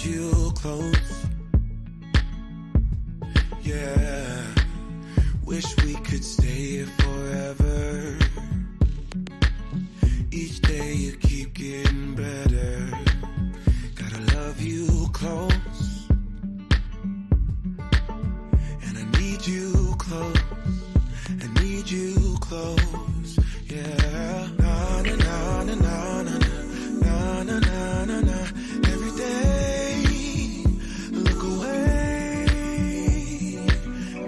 you close. Yeah, wish we could stay here forever. Each day you keep getting better. Gotta love you close, and I need you close. I need you close. Yeah, na na na na na na na na na na na. Every day, look away.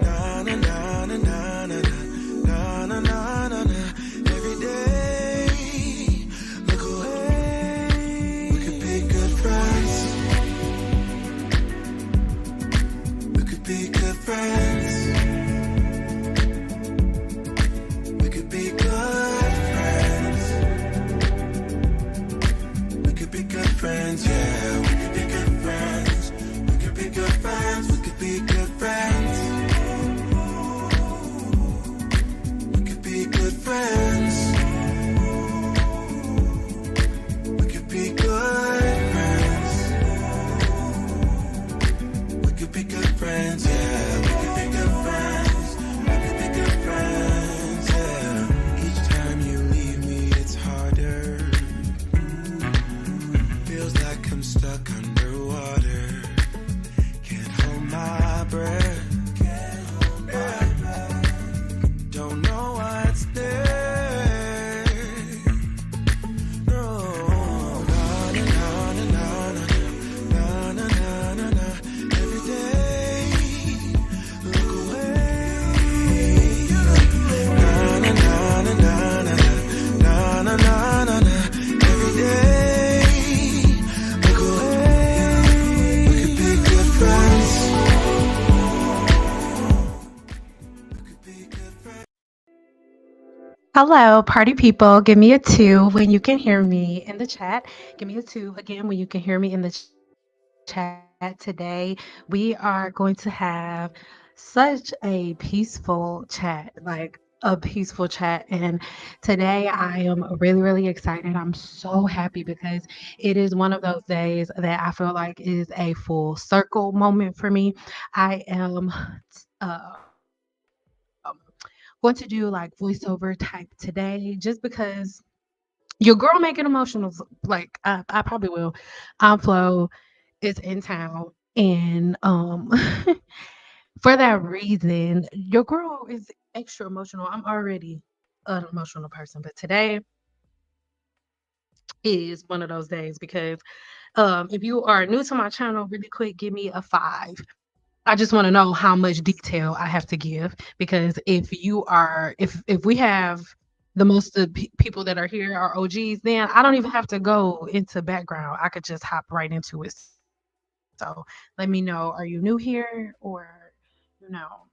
Na na na na na na na na na na na. Every day, look away. We could be good friends. We could be good friends. We could be good friends. We could be good friends, yeah. We could be good friends. We could be good friends. We could be good friends. We could be good friends. We could be good friends. We could be good friends, yeah. We could be good friends. We could be good friends, yeah. Each time you leave me, it's harder. Feels like I'm stuck underwater. Can't hold my breath. Can't hold my breath. Don't know what's there. No. Na na na na na na na na na na. Every day, look away. Na na na na na na na na na na na. Every day, look away. We could be good friends. We could be good friends. Hello, party people. Give me a 2 when you can hear me in the chat. Give me a 2 again when you can hear me in the chat. Today, we are going to have such a peaceful chat, like a peaceful chat. And today I am really, really excited. I'm so happy because it is one of those days that I feel like is a full circle moment for me. I am going to do like voiceover type today just because your girl making emotional. Like I probably will. I'm Flo is in town, and for that reason, your girl is extra emotional. I'm already an emotional person, but today is one of those days because if you are new to my channel, really quick, give me a 5. I just want to know how much detail I have to give because if we have the most of people that are here are OGs, then I don't even have to go into background. I could just hop right into it. So let me know, are you new here or you know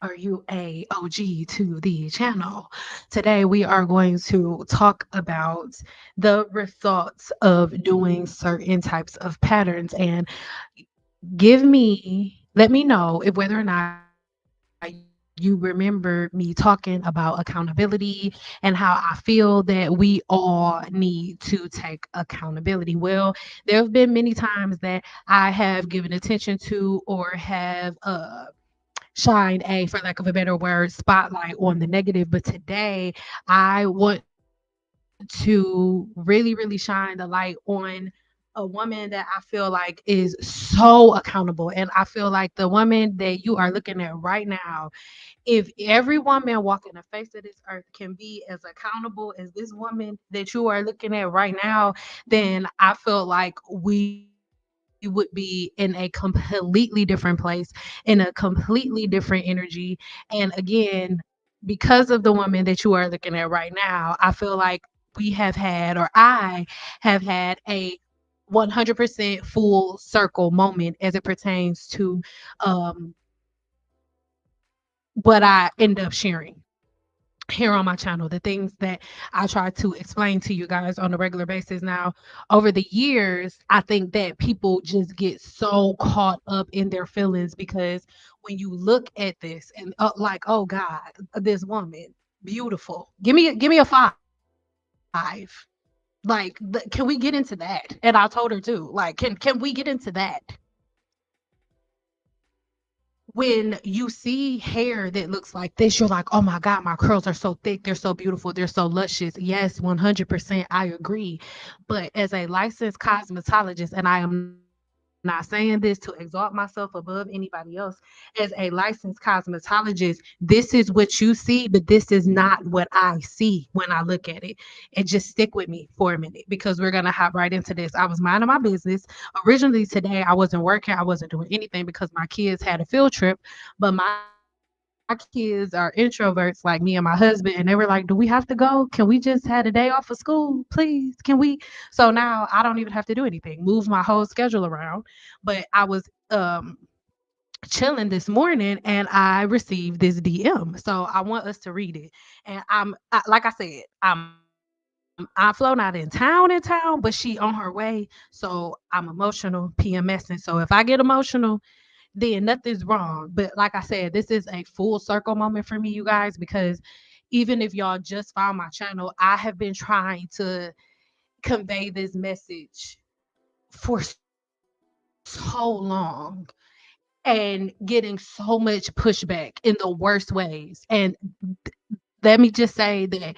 are you a OG to the channel? Today we are going to talk about the results of doing certain types of patterns and let me know if whether or not you remember me talking about accountability and how I feel that we all need to take accountability. Well, there have been many times that I have given attention to or have shined a, for lack of a better word, spotlight on the negative. But today I want to really, really shine the light on a woman that I feel like is so accountable. And I feel like the woman that you are looking at right now, if every woman walking the face of this earth can be as accountable as this woman that you are looking at right now, then I feel like we would be in a completely different place, in a completely different energy. And again, because of the woman that you are looking at right now, I feel like we have had, or I have had a 100% full circle moment as it pertains to um, what I end up sharing here on my channel, the things that I try to explain to you guys on a regular basis. Now, over the years, I think that people just get so caught up in their feelings because when you look at this and like, oh God, this woman, beautiful. Give me a 5. Like, can we get into that? And I told her too. Like, can we get into that? When you see hair that looks like this, you're like, oh my God, my curls are so thick. They're so beautiful. They're so luscious. Yes, 100%. I agree. But as a licensed cosmetologist, and I am not saying this to exalt myself above anybody else, as a licensed cosmetologist, this is what you see, but this is not what I see when I look at it. And just stick with me for a minute because we're going to hop right into this. I was minding my business. Originally today, I wasn't working. I wasn't doing anything because my kids had a field trip, but my kids are introverts like me and my husband, and they were like, do we have to go? Can we just had a day off of school, please? Can we? So now I don't even have to do anything, move my whole schedule around. But I was chilling this morning and I received this DM. So I want us to read it. And like I said, I flown out in town, but she on her way. So I'm emotional, PMSing. So if I get emotional, then nothing's wrong. But like I said, this is a full circle moment for me, you guys, because even if y'all just found my channel, I have been trying to convey this message for so long and getting so much pushback in the worst ways. And let me just say that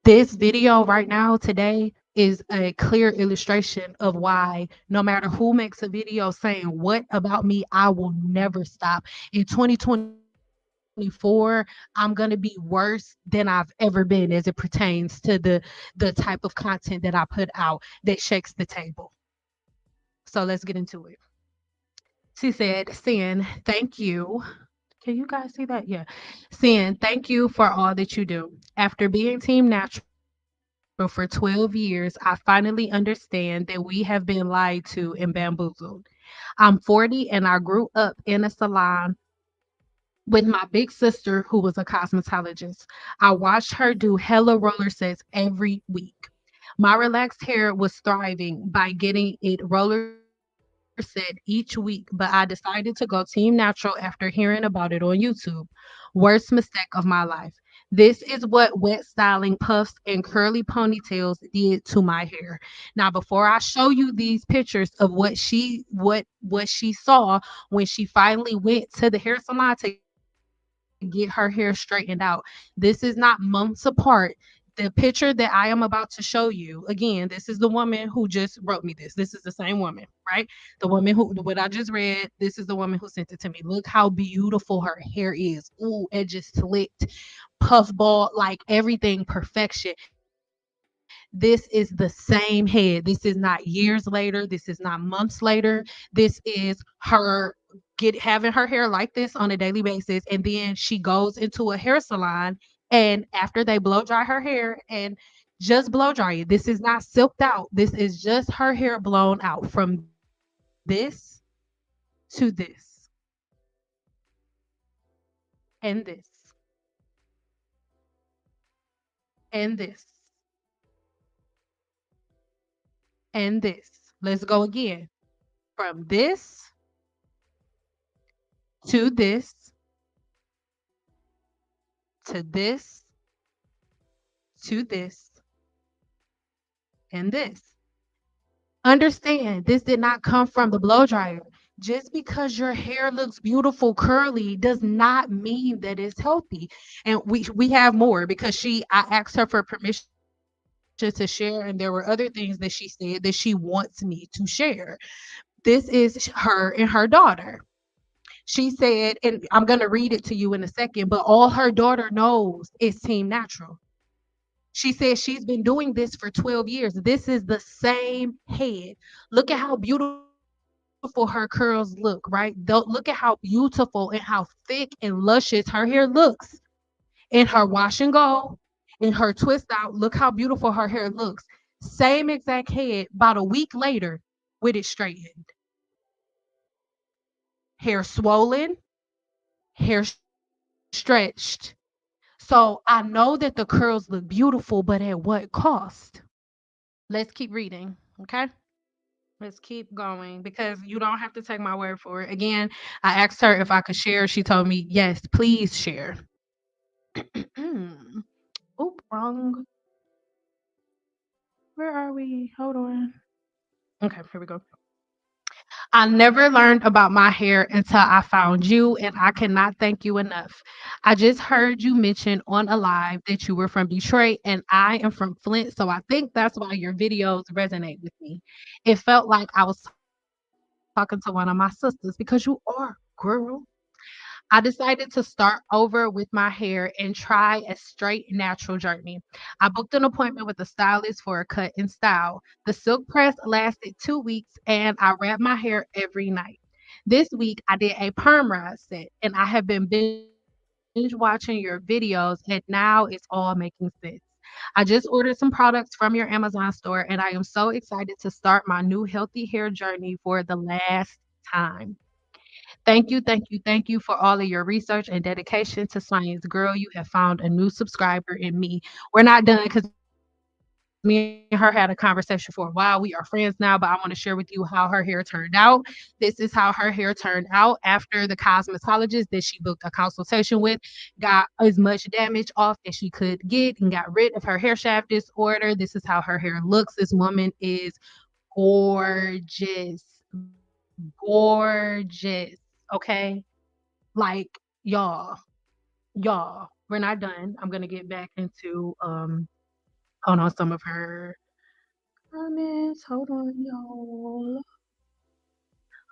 this video right now today is a clear illustration of why no matter who makes a video saying what about me, I will never stop. In 2024, I'm going to be worse than I've ever been as it pertains to the type of content that I put out that shakes the table. So let's get into it. She said, Sin, thank you. Can you guys see that? Yeah. Sin, thank you for all that you do. After being Team Natural for 12 years, I finally understand that we have been lied to and bamboozled. I'm 40 and I grew up in a salon with my big sister who was a cosmetologist. I watched her do hella roller sets every week. My relaxed hair was thriving by getting it roller set each week, but I decided to go team natural after hearing about it on YouTube. Worst mistake of my life. This is what wet styling puffs and curly ponytails did to my hair. Now, before I show you these pictures of what she saw when she finally went to the hair salon to get her hair straightened out, this is not months apart. The picture that I am about to show you, again, this is the woman who just wrote me this. This is the same woman, right? The woman who, what I just read, this is the woman who sent it to me. Look how beautiful her hair is. Ooh, edges slicked, puff ball, like everything perfection. This is the same head. This is not years later. This is not months later. This is her having her hair like this on a daily basis, and then she goes into a hair salon, and after they blow dry her hair and just blow dry it. This is not silked out. This is just her hair blown out from this to this and this and this and this. Let's go again. From this to this to this to this and this. Understand, this did not come from the blow dryer. Just because your hair looks beautiful curly does not mean that it's healthy. And we have more because I asked her for permission to share, and there were other things that she said that she wants me to share. This is her and her daughter. She said, and I'm going to read it to you in a second, but all her daughter knows is Team Natural. She said she's been doing this for 12 years. This is the same head. Look at how beautiful her curls look, right? Look at how beautiful and how thick and luscious her hair looks in her wash and go, in her twist out. Look how beautiful her hair looks. Same exact head about a week later with it straightened. Hair swollen, hair stretched. So I know that the curls look beautiful, but at what cost? Let's keep reading, okay? Let's keep going because you don't have to take my word for it. Again, I asked her if I could share. She told me, yes, please share. Oop, wrong. Where are we? Hold on. Okay, here we go. I never learned about my hair until I found you, and I cannot thank you enough. I just heard you mention on a live that you were from Detroit, and I am from Flint, so I think that's why your videos resonate with me. It felt like I was talking to one of my sisters because you are, girl. I decided to start over with my hair and try a straight natural journey. I booked an appointment with a stylist for a cut and style. The silk press lasted 2 weeks and I wrapped my hair every night. This week I did a perm rod set and I have been binge watching your videos and now it's all making sense. I just ordered some products from your Amazon store and I am so excited to start my new healthy hair journey for the last time. Thank you for all of your research and dedication to science. Girl, you have found a new subscriber in me. We're not done because me and her had a conversation for a while. We are friends now, but I want to share with you how her hair turned out. This is how her hair turned out after the cosmetologist that she booked a consultation with got as much damage off as she could get and got rid of her hair shaft disorder. This is how her hair looks. This woman is gorgeous. Gorgeous. Okay? Like, y'all, we're not done. I'm gonna get back into hold on some of her comments. Hold on, y'all.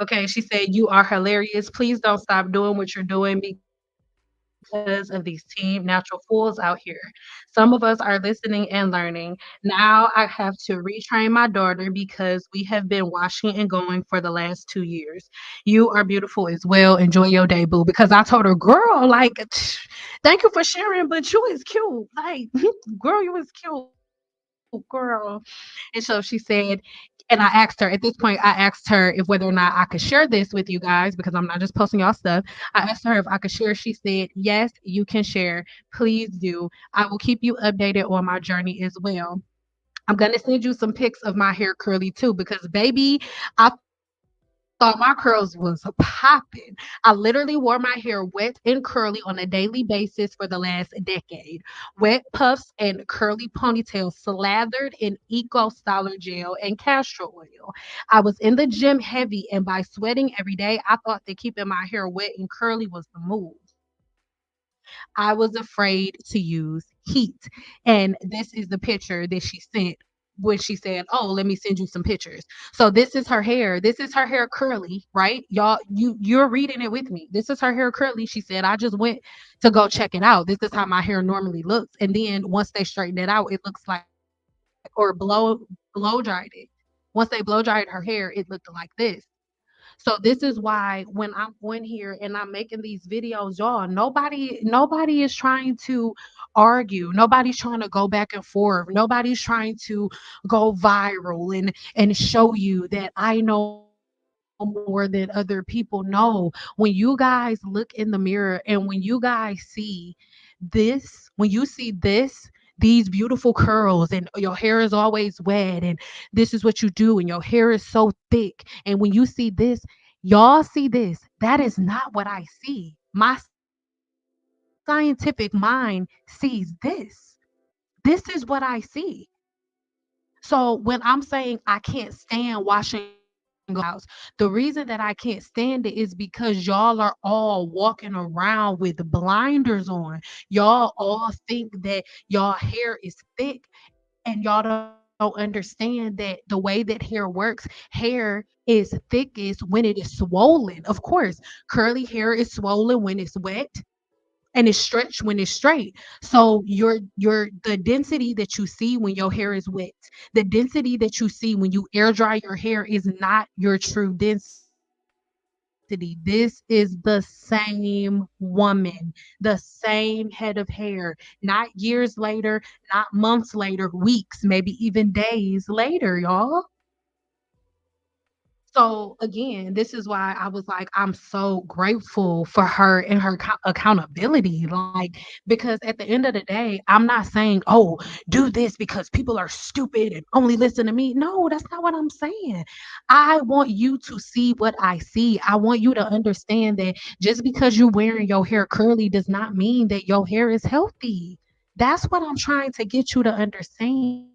Okay, she said, "You are hilarious. Please don't stop doing what you're doing because of these team natural fools out here. Some of us are listening and learning. Now I have to retrain my daughter because we have been washing and going for the last 2 years. You are beautiful as well. Enjoy your day, boo." Because I told her, girl, like, thank you for sharing, but you is cute. Like, girl, you is cute, girl. And so she said, and I asked her at this point, I asked her if whether or not I could share this with you guys because I'm not just posting y'all stuff. I asked her if I could share. She said, yes, you can share. Please do. I will keep you updated on my journey as well. I'm gonna send you some pics of my hair curly too because baby, I thought my curls was popping. I literally wore my hair wet and curly on a daily basis for the last decade. Wet puffs and curly ponytails slathered in eco styler gel and castor oil. I was in the gym heavy and by sweating every day, I thought that keeping my hair wet and curly was the move. I was afraid to use heat. And this is the picture that she sent when she said, "Oh, let me send you some pictures." So this is her hair. This is her hair curly, right? Y'all, you're reading it with me. This is her hair curly. She said, "I just went to go check it out. This is how my hair normally looks." And then once they straighten it out, it looks like or blow dried it. Once they blow dried her hair, it looked like this. So this is why when I'm on here and I'm making these videos, y'all, nobody is trying to argue. Nobody's trying to go back and forth. Nobody's trying to go viral and show you that I know more than other people. No. When you guys look in the mirror and when you guys see when you see these beautiful curls and your hair is always wet and this is what you do and your hair is so thick and when you see this, y'all see this, that is not what I see. My scientific mind sees this is what I see. So when I'm saying I can't stand washing and going to the house, the reason that I can't stand it is because y'all are all walking around with blinders on. Y'all all think that y'all hair is thick and y'all don't understand that the way that hair works, hair is thickest when it is swollen. Of course, curly hair is swollen when it's wet and it's stretched when it's straight. So your the density that you see when your hair is wet, the density that you see when you air dry your hair is not your true density. This is the same woman, the same head of hair, not years later, not months later, weeks, maybe even days later, y'all. So again, this is why I was like, I'm so grateful for her and her accountability. Like, because at the end of the day, I'm not saying, oh, do this because people are stupid and only listen to me. No, that's not what I'm saying. I want you to see what I see. I want you to understand that just because you're wearing your hair curly does not mean that your hair is healthy. That's what I'm trying to get you to understand.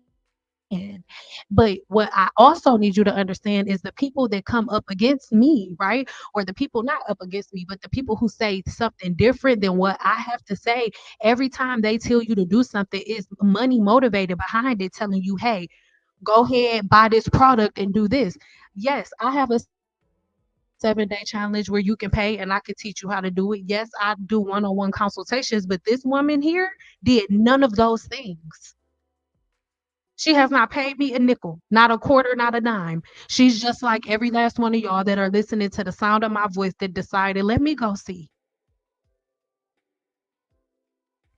understand. But what I also need you to understand is the people that come up against me, right? Or the people not up against me, but the people who say something different than what I have to say, every time they tell you to do something, is money motivated behind it, telling you, hey, go ahead, buy this product and do this. Yes, I have a 7-day challenge where you can pay and I can teach you how to do it. Yes, I do one-on-one consultations, but this woman here did none of those things. She has not paid me a nickel, not a quarter, not a dime. She's just like every last one of y'all that are listening to the sound of my voice that decided, let me go see.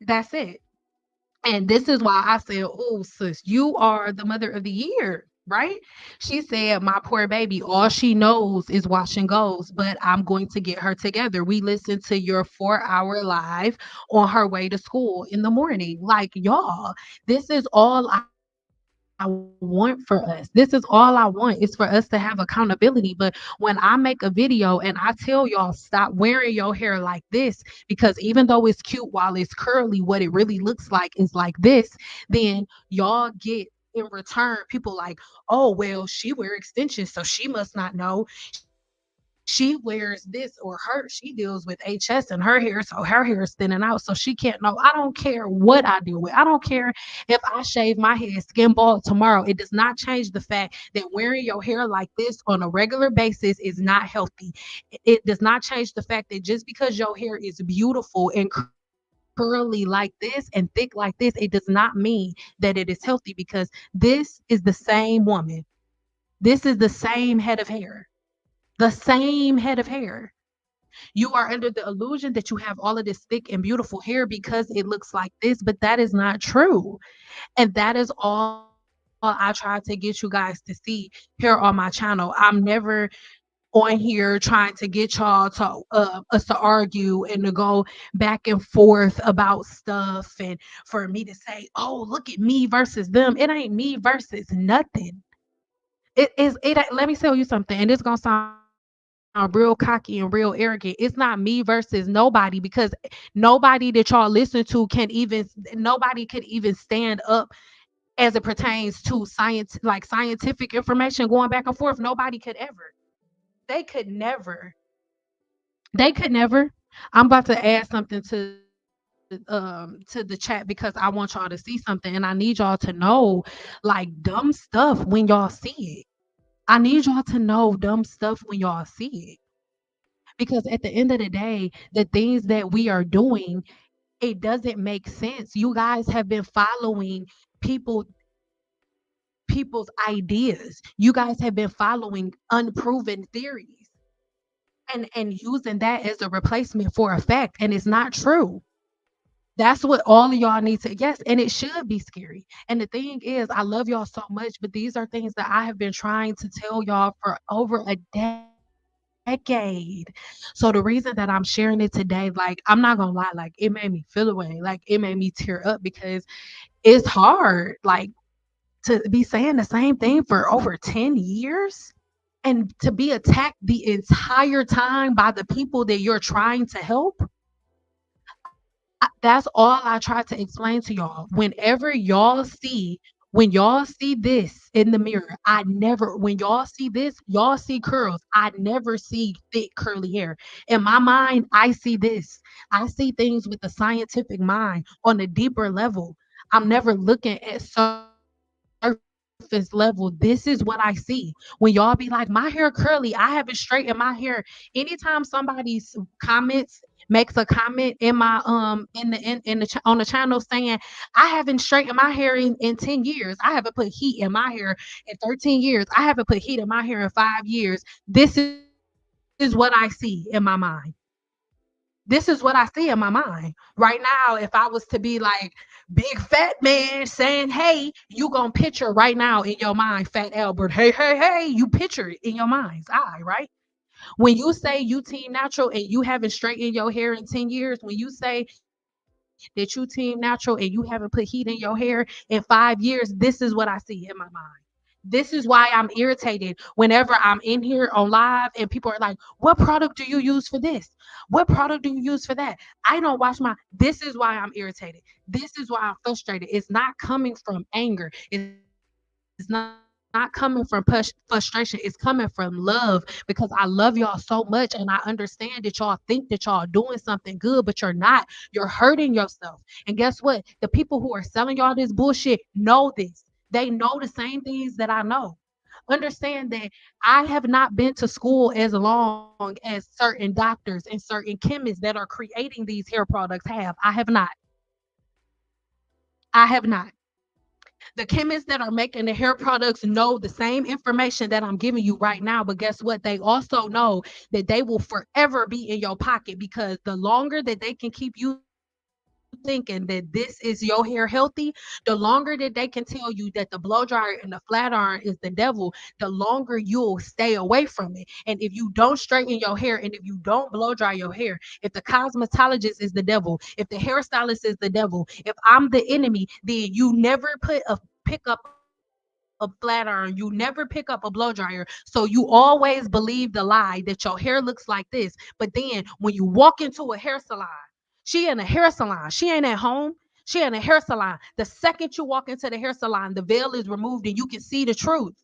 That's it. And this is why I said, oh, sis, you are the mother of the year, right? She said, my poor baby, all she knows is wash and goes, but I'm going to get her together. We listened to your 4-hour live on her way to school in the morning. Like, y'all, this is all I want for us. This is all I want is for us to have accountability. But when I make a video and I tell y'all, stop wearing your hair like this, because even though it's cute while it's curly, what it really looks like is like this, then y'all get in return people like, oh, well, she wear extensions, so she must not know. She wears this, or she deals with HS and her hair, so her hair is thinning out, so she can't know. I don't care what I deal with. I don't care if I shave my head skin bald tomorrow. It does not change the fact that wearing your hair like this on a regular basis is not healthy. It does not change the fact that just because your hair is beautiful and curly like this and thick like this, it does not mean that it is healthy, because this is the same woman. This is the same head of hair. The same head of hair. You are under the illusion that you have all of this thick and beautiful hair because it looks like this, but that is not true. And that is all I try to get you guys to see here on my channel. I'm never on here trying to get y'all to us to argue and to go back and forth about stuff, and for me to say, oh, look at me versus them. It ain't me versus nothing. Let me tell you something, and it's gonna sound real cocky and real arrogant. It's not me versus nobody, because nobody that y'all listen to nobody could even stand up as it pertains to science, like scientific information going back and forth. Nobody could ever. They could never. They could never. I'm about to add something to the chat because I want y'all to see something, and I need y'all to know, like, dumb stuff when y'all see it. I need y'all to know dumb stuff when y'all see it. Because at the end of the day, the things that we are doing, it doesn't make sense. You guys have been following people people's ideas. You guys have been following unproven theories and using that as a replacement for a fact, and it's not true. That's what all of y'all need to, yes, and it should be scary. And the thing is, I love y'all so much, but these are things that I have been trying to tell y'all for over a decade. So the reason that I'm sharing it today, like, I'm not gonna lie, like, it made me feel away, like it made me tear up, because it's hard, like, to be saying the same thing for over 10 years and to be attacked the entire time by the people that you're trying to help. That's all I try to explain to y'all. When y'all see this in the mirror, when y'all see this, y'all see curls. I never see thick curly hair. In my mind, I see this. I see things with a scientific mind on a deeper level. I'm never looking at surface level. This is what I see. When y'all be like, my hair curly, I haven't straightened my hair. Anytime somebody comments, makes a comment in my on the channel saying, I haven't straightened my hair in 10 years. I haven't put heat in my hair in 13 years. I haven't put heat in my hair in 5 years. This is what I see in my mind. This is what I see in my mind. Right now, if I was to be like big fat man saying, hey, you gonna picture right now in your mind, Fat Albert, hey, hey, hey, you picture it in your mind's eye, right? When you say you team natural and you haven't straightened your hair in 10 years, when you say that you team natural and you haven't put heat in your hair in 5 years, this is what I see in my mind. This is why I'm irritated whenever I'm in here on live and people are like, what product do you use for this? What product do you use for that? I don't wash my. This is why I'm irritated. This is why I'm frustrated. It's not coming from anger. It's not coming from not coming from frustration. It's coming from love because I love y'all so much and I understand that y'all think that y'all doing something good, but you're not. You're hurting yourself. And guess what? The people who are selling y'all this bullshit know this. They know the same things that I know. Understand that I have not been to school as long as certain doctors and certain chemists that are creating these hair products have. I have not. I have not. The chemists that are making the hair products know the same information that I'm giving you right now. But guess what? They also know that they will forever be in your pocket because the longer that they can keep you thinking that this is your hair healthy, the longer that they can tell you that the blow dryer and the flat iron is the devil, the longer you'll stay away from it. And if you don't straighten your hair and if you don't blow dry your hair, if the cosmetologist is the devil, if the hairstylist is the devil, if I'm the enemy, then you never pick up a flat iron, you never pick up a blow dryer. So you always believe the lie that your hair looks like this. But then when you walk into a hair salon, she in a hair salon, she ain't at home. She in a hair salon. The second you walk into the hair salon, the veil is removed and you can see the truth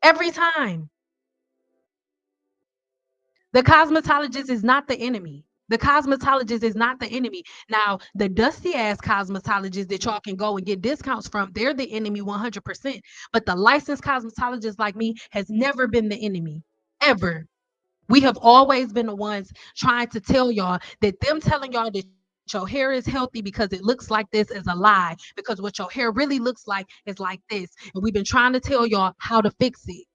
every time. The cosmetologist is not the enemy. The cosmetologist is not the enemy. Now, the dusty ass cosmetologist that y'all can go and get discounts from, they're the enemy 100%. But the licensed cosmetologist like me has never been the enemy, ever. We have always been the ones trying to tell y'all that them telling y'all that your hair is healthy because it looks like this is a lie, because what your hair really looks like is like this. And we've been trying to tell y'all how to fix it.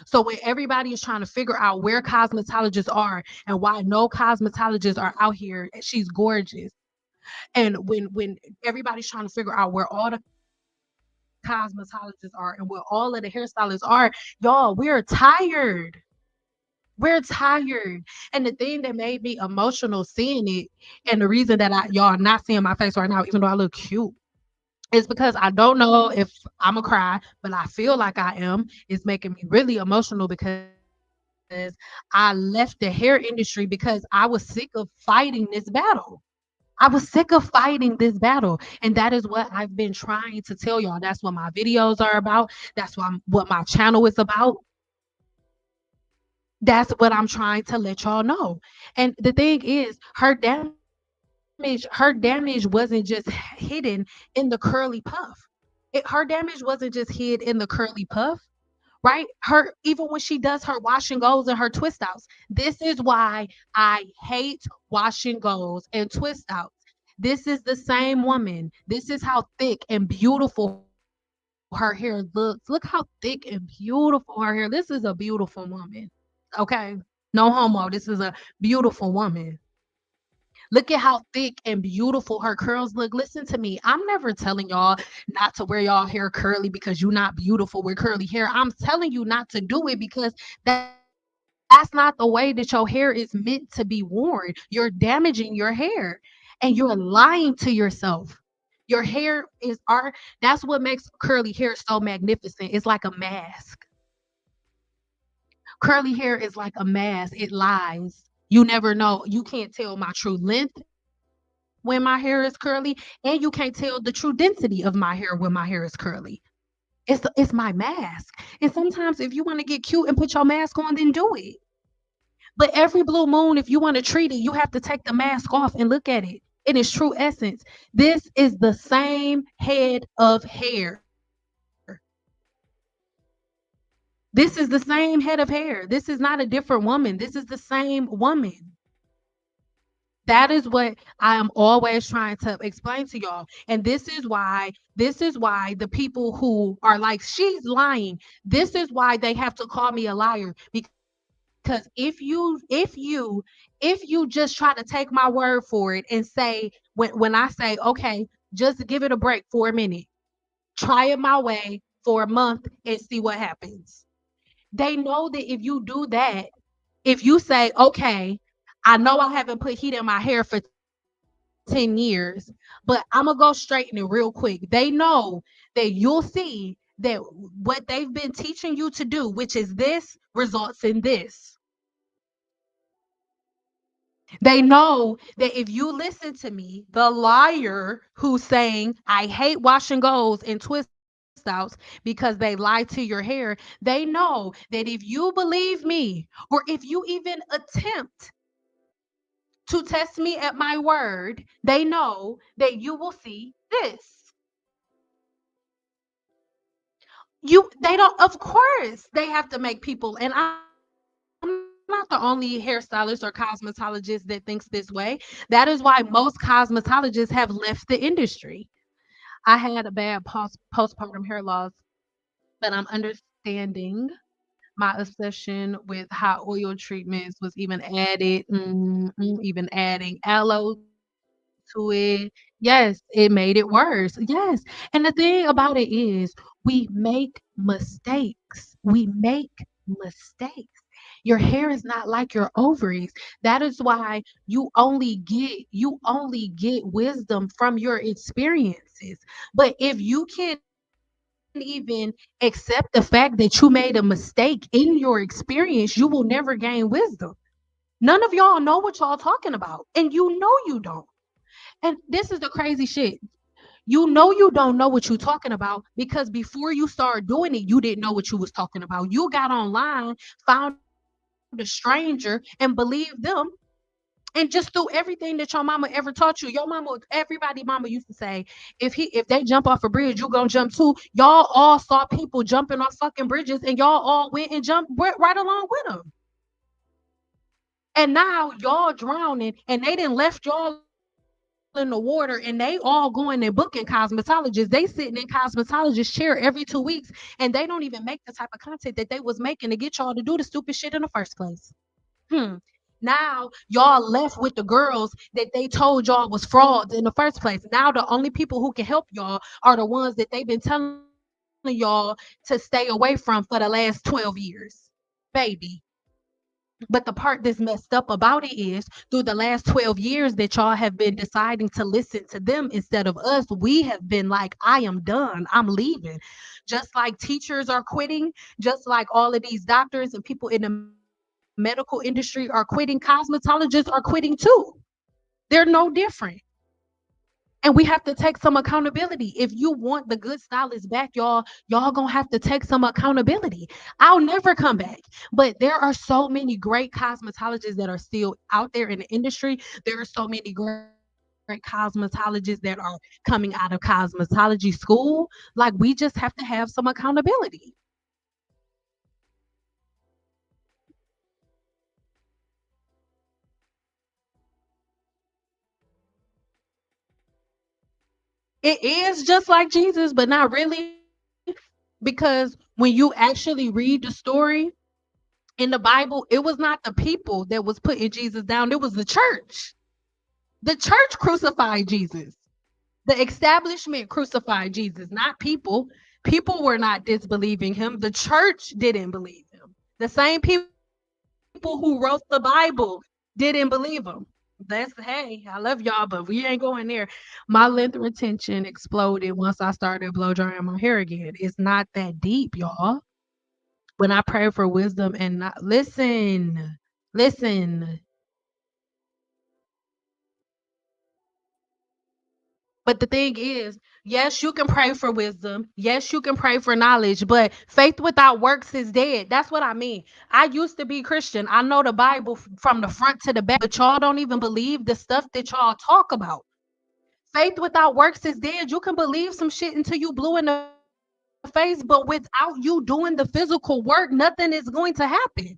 So when everybody is trying to figure out where cosmetologists are and why no cosmetologists are out here, she's gorgeous. And when everybody's trying to figure out where all the cosmetologists are and where all of the hairstylists are, y'all, we're tired. We're tired. And the thing that made me emotional seeing it, and the reason that y'all not seeing my face right now, even though I look cute, is because I don't know if I'm a cry, but I feel like I am. It's making me really emotional because I left the hair industry because I was sick of fighting this battle. I was sick of fighting this battle. And that is what I've been trying to tell y'all. That's what my videos are about. That's what my channel is about. That's what I'm trying to let y'all know. And the thing is, her damage wasn't just hidden in the curly puff. Her damage wasn't just hid in the curly puff, right? Even when she does her wash and goes and her twist outs. This is why I hate wash and goes and twist outs. This is the same woman. This is how thick and beautiful her hair looks. Look how thick and beautiful her hair. This is a beautiful woman. Okay? No homo. This is a beautiful woman. Look at how thick and beautiful her curls look. Listen to me. I'm never telling y'all not to wear y'all hair curly because you're not beautiful with curly hair. I'm telling you not to do it because that's not the way that your hair is meant to be worn. You're damaging your hair and you're lying to yourself. Your hair is art. That's what makes curly hair so magnificent. It's like a mask. Curly hair is like a mask. It lies. You never know. You can't tell my true length when my hair is curly, and you can't tell the true density of my hair when my hair is curly. It's my mask. And sometimes if you want to get cute and put your mask on, then do it. But every blue moon, if you want to treat it, you have to take the mask off and look at it in its true essence. This is the same head of hair. This is the same head of hair. This is not a different woman. This is the same woman. That is what I am always trying to explain to y'all. And this is why the people who are like, she's lying. This is why they have to call me a liar. Because if you just try to take my word for it and say, when I say, okay, just give it a break for a minute, try it my way for a month and see what happens. They know that if you do that, if you say, okay, I know I haven't put heat in my hair for 10 years, but I'm gonna go straighten it real quick. They know that you'll see that what they've been teaching you to do, which is this, results in this. They know that if you listen to me, the liar who's saying, I hate wash and goes and twist outs, hairstyles because they lie to your hair. They know that if you believe me or if you even attempt to test me at my word, they know that you will see this. They don't, of course, they have to make people, and I'm not the only hairstylist or cosmetologist that thinks this way. That is why most cosmetologists have left the industry. I had a bad postpartum hair loss, but I'm understanding my obsession with hot oil treatments was even added, even adding aloe to it. Yes, it made it worse. Yes. And the thing about it is we make mistakes. We make mistakes. Your hair is not like your ovaries. That is why you only get wisdom from your experiences. But if you can't even accept the fact that you made a mistake in your experience, you will never gain wisdom. None of y'all know what y'all talking about, and you know you don't. And this is the crazy shit. You know you don't know what you're talking about because before you started doing it, you didn't know what you was talking about. You got online, found a stranger, and believed them, and just threw everything that your mama ever taught you. Your mama, everybody mama used to say, if they jump off a bridge, you gonna jump too. Y'all all saw people jumping off fucking bridges, and y'all all went and jumped right along with them. And now y'all drowning, and they done left y'all in the water, and they all going and booking cosmetologists. They sitting in cosmetologist chair every 2 weeks, and they don't even make the type of content that they was making to get y'all to do the stupid shit in the first place. Hmm. Now y'all left with the girls that they told y'all was frauds in the first place. Now the only people who can help y'all are the ones that they've been telling y'all to stay away from for the last 12 years. Baby. But the part that's messed up about it is through the last 12 years that y'all have been deciding to listen to them instead of us, we have been like, I am done. I'm leaving. Just like teachers are quitting, just like all of these doctors and people in the medical industry are quitting, cosmetologists are quitting too. They're no different. And we have to take some accountability. If you want the good stylists back, y'all gonna have to take some accountability. I'll never come back. But there are so many great cosmetologists that are still out there in the industry. There are so many great cosmetologists that are coming out of cosmetology school. Like we just have to have some accountability. It is just like Jesus, but not really. Because when you actually read the story in the Bible, it was not the people that was putting Jesus down, it was the church. The church crucified Jesus. The establishment crucified Jesus, not people. People were not disbelieving him. The church didn't believe him. The same people who wrote the Bible didn't believe him. Hey, I love y'all, but we ain't going there. My length retention exploded once I started blow drying my hair again. It's not that deep, y'all. When I pray for wisdom and not listen. But the thing is, yes, you can pray for wisdom. Yes, you can pray for knowledge, but faith without works is dead. That's what I mean. I used to be Christian. I know the Bible from the front to the back, but y'all don't even believe the stuff that y'all talk about. Faith without works is dead. You can believe some shit until you blue in the face, but without you doing the physical work, nothing is going to happen.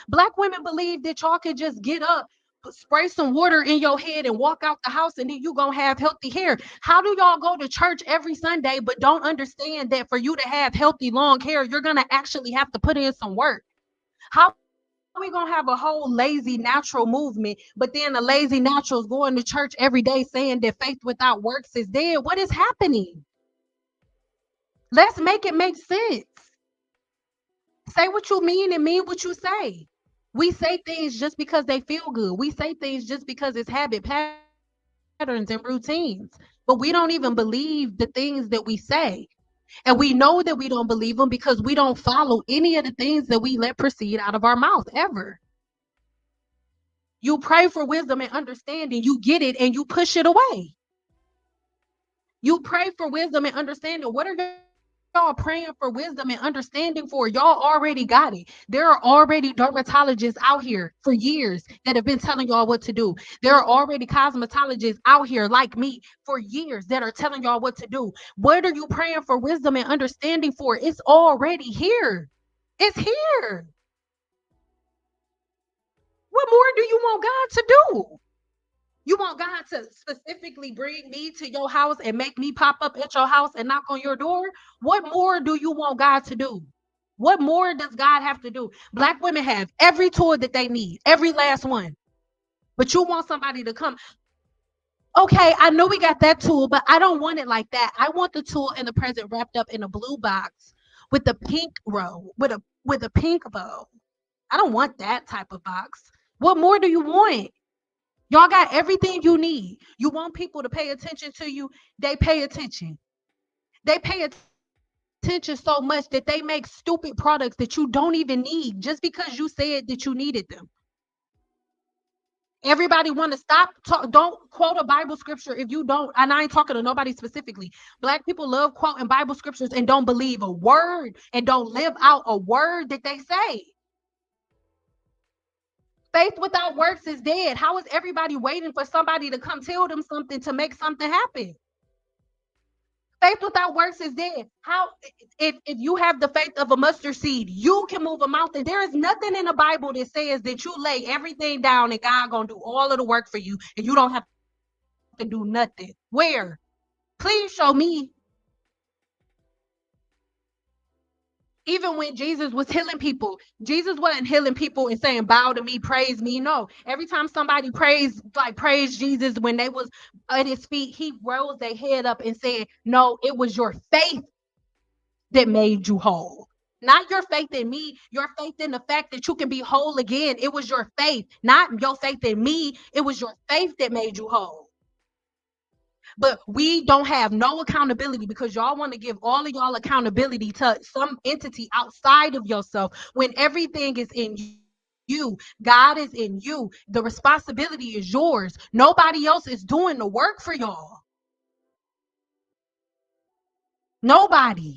Black women believe that y'all can just get up, spray some water in your head and walk out the house and then you gonna have healthy hair. How do y'all go to church every Sunday but don't understand that for you to have healthy long hair, you're gonna actually have to put in some work? How we gonna have a whole lazy natural movement, but then the lazy naturals going to church every day saying that faith without works is dead? What is happening? Let's make it make sense. Say what you mean and mean what you say. We say things just because they feel good. We say things just because it's habit patterns and routines. But we don't even believe the things that we say. And we know that we don't believe them because we don't follow any of the things that we let proceed out of our mouth ever. You pray for wisdom and understanding, you get it and you push it away. You pray for wisdom and understanding. What are your goals? y'all praying for wisdom and understanding for? Y'all already got it. There are already dermatologists out here for years that have been telling y'all what to do. There are already cosmetologists out here like me for years that are telling y'all what to do. What are you praying for wisdom and understanding for? It's already here. It's here. What more do you want God to do? You want God to specifically bring me to your house and make me pop up at your house and knock on your door? What more do you want God to do? What more does God have to do? Black women have every tool that they need, every last one. But you want somebody to come. Okay, I know we got that tool, but I don't want it like that. I want the tool and the present wrapped up in a blue box with the pink row, with a pink bow. I don't want that type of box. What more do you want? Y'all got everything you need. You want people to pay attention to you, they pay attention. They pay attention so much that they make stupid products that you don't even need just because you said that you needed them. Everybody want to don't quote a Bible scripture if you don't, and I ain't talking to nobody specifically. Black people love quoting Bible scriptures and don't believe a word and don't live out a word that they say. Faith without works is dead. How is everybody waiting for somebody to come tell them something to make something happen? Faith without works is dead. How if you have the faith of a mustard seed, you can move a mountain. There is nothing in the Bible that says that you lay everything down and God gonna do all of the work for you and you don't have to do nothing. Where? Please show me. Even when Jesus was healing people, Jesus wasn't healing people and saying, bow to me, praise me. No. Every time somebody praised Jesus when they was at his feet, he rose their head up and said, no, it was your faith that made you whole. Not your faith in me, your faith in the fact that you can be whole again. It was your faith, not your faith in me. It was your faith that made you whole. But we don't have no accountability because y'all want to give all of y'all accountability to some entity outside of yourself when everything is in you. God is in you. The responsibility is yours. Nobody else is doing the work for y'all. Nobody.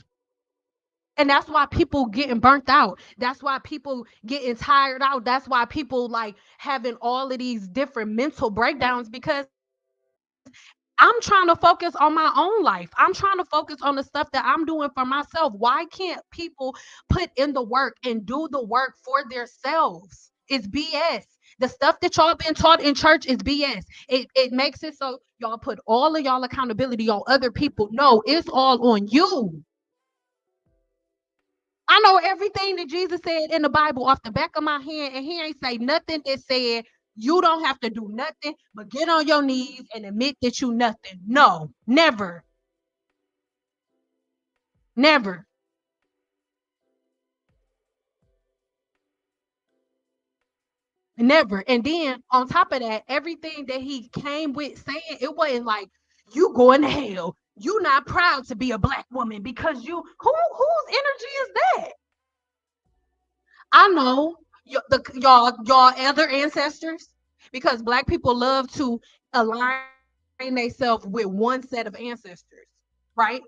And that's why people getting burnt out. That's why people getting tired out. That's why people like having all of these different mental breakdowns because I'm trying to focus on my own life. I'm trying to focus on the stuff that I'm doing for myself. Why can't people put in the work and do the work for themselves? It's BS. The stuff that y'all been taught in church is BS. It makes it so y'all put all of y'all accountability on other people. No, it's all on you. I know everything that Jesus said in the Bible off the back of my hand, and he ain't say nothing that said you don't have to do nothing but get on your knees and admit that you nothing. No, never, never, never. And then on top of that, everything that he came with saying, it wasn't like you going to hell. You not proud to be a black woman because whose energy is that? I know y'all other ancestors because black people love to align themselves with one set of ancestors, right?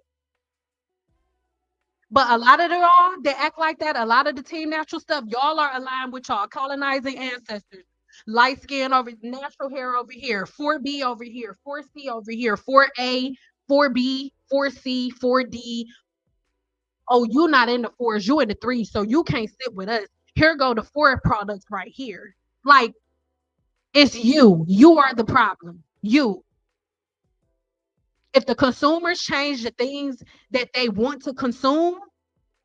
But a lot of y'all that act like that, a lot of the team natural stuff, y'all are aligned with y'all colonizing ancestors. Light skin over natural hair over here, 4B over here, 4C over here, 4A, 4B, 4C, 4D. Oh, you not in the fours, you in the threes, so you can't sit with us. Here go the four products right here. Like, it's you. You are the problem. You. If the consumers change the things that they want to consume,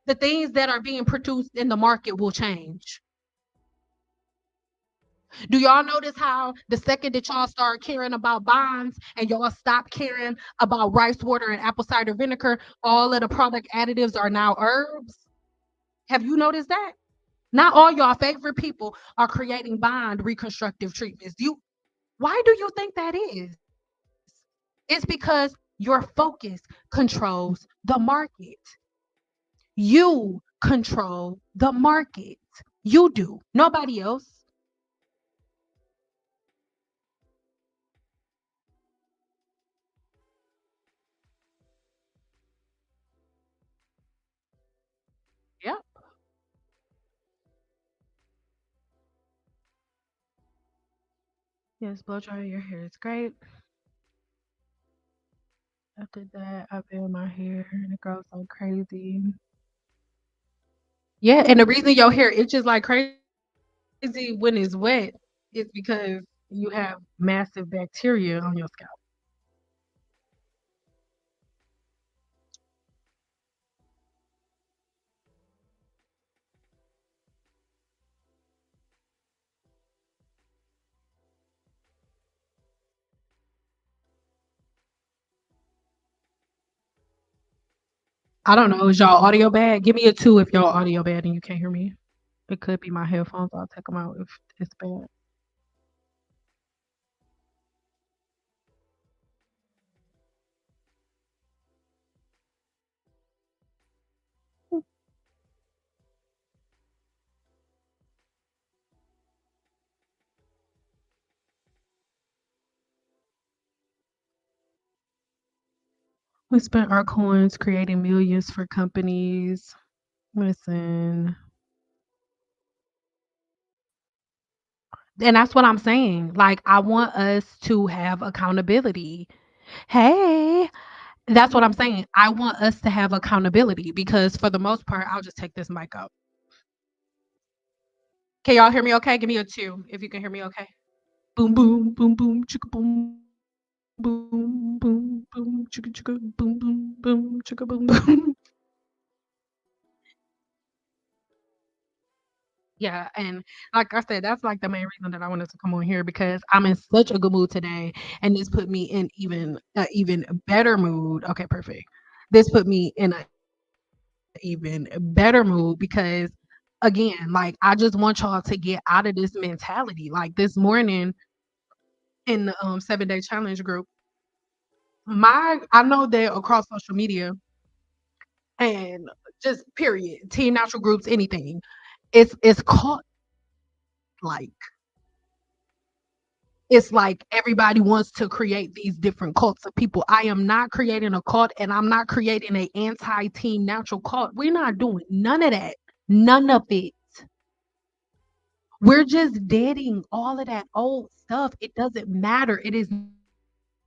the things that are being produced in the market will change. Do y'all notice how the second that y'all start caring about bonds and y'all stop caring about rice water and apple cider vinegar, all of the product additives are now herbs? Have you noticed that? Not all y'all favorite people are creating bond reconstructive treatments. Why do you think that is? It's because your focus controls the market. You control the market. You do, nobody else. Yes, blow dry your hair is great. After that, I veil my hair and it grows like crazy. Yeah, and the reason your hair itches like crazy when it's wet is because you have massive bacteria on your scalp. I don't know. Is y'all audio bad? Give me a two if y'all audio bad and you can't hear me. It could be my headphones. I'll take them out if it's bad. We spent our coins creating millions for companies. Listen, and that's what I'm saying. Like, I want us to have accountability. Hey, that's what I'm saying. I want us to have accountability because for the most part, I'll just take this mic out. Can y'all hear me okay? Give me a two if you can hear me okay. Boom, boom, boom, boom, chicka, boom, boom, boom, boom, chicka, chicka, boom, boom, boom, chicka, boom, boom. Yeah, and like I said, that's like the main reason that I wanted to come on here because I'm in such a good mood today, and this put me in even better mood. Okay, perfect. This put me in a even better mood because again, like I just want y'all to get out of this mentality. Like this morning in the 7 day challenge group, I know that across social media and just period, teen natural groups, anything, it's caught like it's like everybody wants to create these different cults of people. I am not creating a cult and I'm not creating a anti-teen natural cult. We're not doing none of that. None of it. We're just deading all of that old stuff. It doesn't matter. It is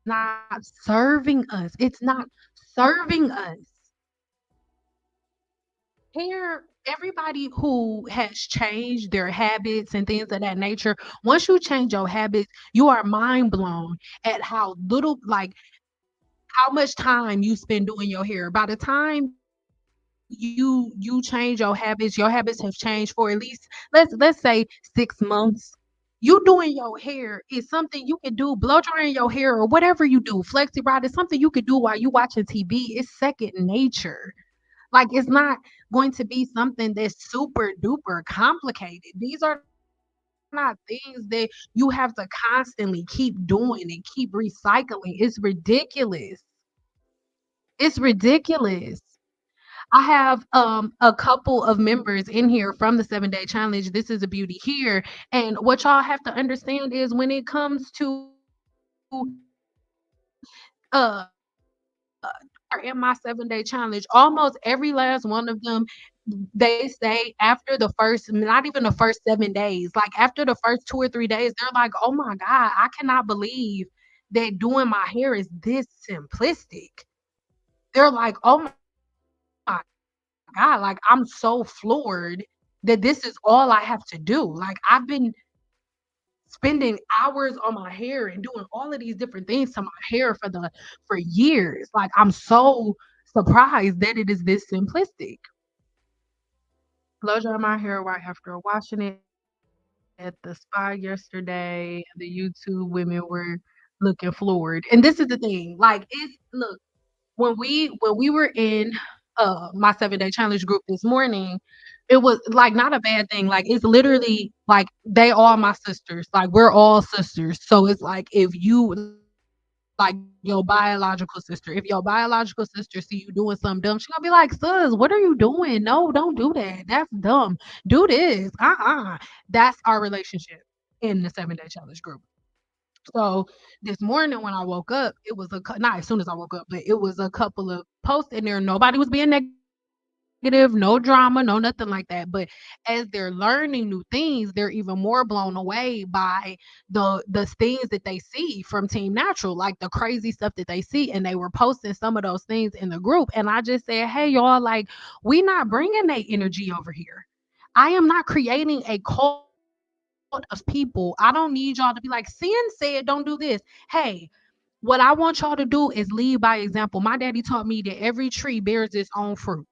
not serving us. It's not serving us. Everybody who has changed their habits and things of that nature, once you change your habits, you are mind blown at how little, like how much time you spend doing your hair. By the time you change your habits have changed for at least let's say 6 months. You doing your hair is something you can do, blow drying your hair or whatever you do. Flexi rod is something you could do while you watching TV. It's second nature. Like it's not going to be something that's super duper complicated. These are not things that you have to constantly keep doing and keep recycling. It's ridiculous. It's ridiculous. I have a couple of members in here from the 7 day challenge. This is a beauty here. And what y'all have to understand is when it comes to are in my 7 day challenge, almost every last one of them, they say after the first, not even the first 7 days, like after the first 2 or 3 days, they're like, oh my God, I cannot believe that doing my hair is this simplistic. They're like, oh my God, like I'm so floored that this is all I have to do. Like I've been spending hours on my hair and doing all of these different things to my hair for years. Like I'm so surprised that it is this simplistic. Blow dry my hair right after washing it at the spa yesterday. The YouTube women were looking floored. And this is the thing. Like it's look, when we were in my 7 day challenge group this morning, it was like not a bad thing. Like it's literally like they all my sisters. Like we're all sisters. So it's like if you like your biological sister, if your biological sister see you doing something dumb, she's gonna be like, sis, what are you doing? No, don't do that. That's dumb. Do this. That's our relationship in the 7 day challenge group. So this morning when I woke up, it was not as soon as I woke up, but it was a couple of posts in there. Nobody was being negative. negative, no drama, no nothing like that. But as they're learning new things, they're even more blown away by the things that they see from Team Natural, like the crazy stuff that they see. And they were posting some of those things in the group. And I just said, hey, y'all, like, we not bringing that energy over here. I am not creating a cult of people. I don't need y'all to be like, Sin said, don't do this. Hey, what I want y'all to do is lead by example. My daddy taught me that every tree bears its own fruit.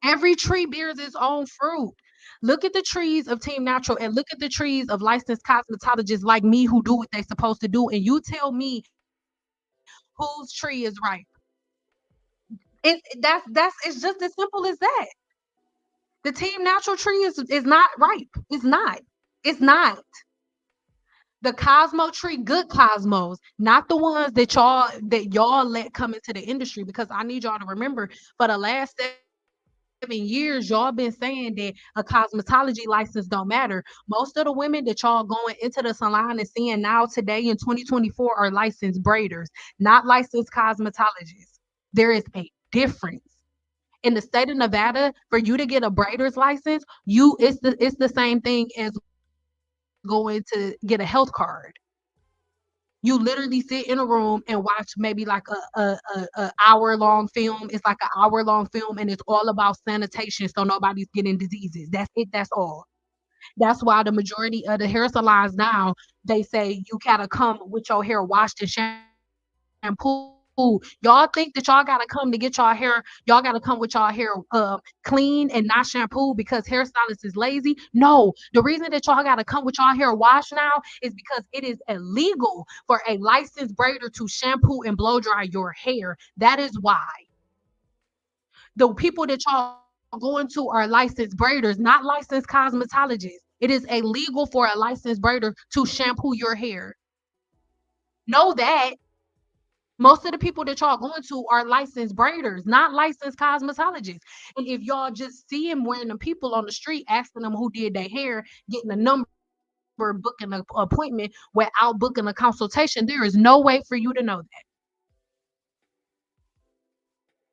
Every tree bears its own fruit. Look at the trees of Team Natural and look at the trees of licensed cosmetologists like me who do what they're supposed to do. And you tell me whose tree is ripe. That's it's just as simple as that. The Team Natural tree is not ripe. It's not. It's not. The Cosmo tree, good Cosmos, not the ones that y'all let come into the industry. Because I need y'all to remember, for the last 7 years, y'all been saying that a cosmetology license don't matter. Most of the women that y'all going into the salon and seeing now today in 2024 are licensed braiders, not licensed cosmetologists. There is a difference. In the state of Nevada, for you to get a braider's license, it's the same thing as going to get a health card. You literally sit in a room and watch maybe like a hour long film. It's like an hour long film, and it's all about sanitation, so nobody's getting diseases. That's it. That's all. That's why the majority of the hair salons now, they say you gotta come with your hair washed and shampooed. Y'all think that y'all gotta come to get y'all hair, y'all gotta come with y'all hair clean and not shampooed because hairstylists is lazy. No, the reason that y'all gotta come with y'all hair washed now is because it is illegal for a licensed braider to shampoo and blow dry your hair. That is why. The people that y'all going to are licensed braiders, not licensed cosmetologists. It is illegal for a licensed braider to shampoo your hair. Know that. Most of the people that y'all going to are licensed braiders, not licensed cosmetologists. And if y'all just see them wearing them people on the street, asking them who did their hair, getting a number, booking an appointment without booking a consultation, there is no way for you to know that.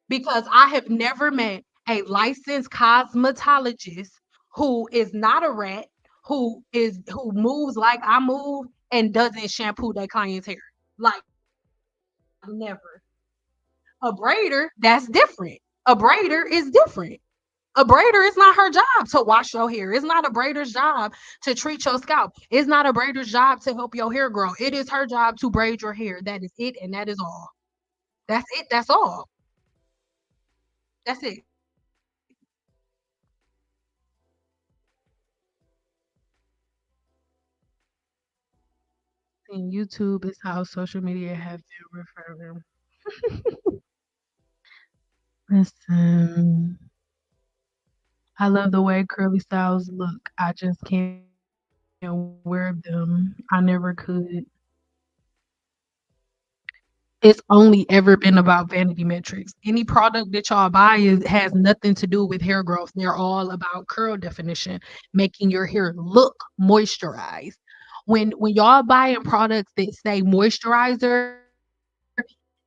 Because I have never met a licensed cosmetologist who is not a rat, who moves like I move and doesn't shampoo their client's hair. Like never. A braider, that's different. A braider is different. A braider is not her job to wash your hair. It's not a braider's job to treat your scalp. It's not a braider's job to help your hair grow. It is her job to braid your hair. That is it, and that is all. That's it. That's all. That's it. And YouTube is how social media have been referring. Listen, I love the way curly styles look. I just can't wear them. I never could. It's only ever been about vanity metrics. Any product that y'all buy has nothing to do with hair growth. They're all about curl definition, making your hair look moisturized. When y'all buying products that say moisturizer,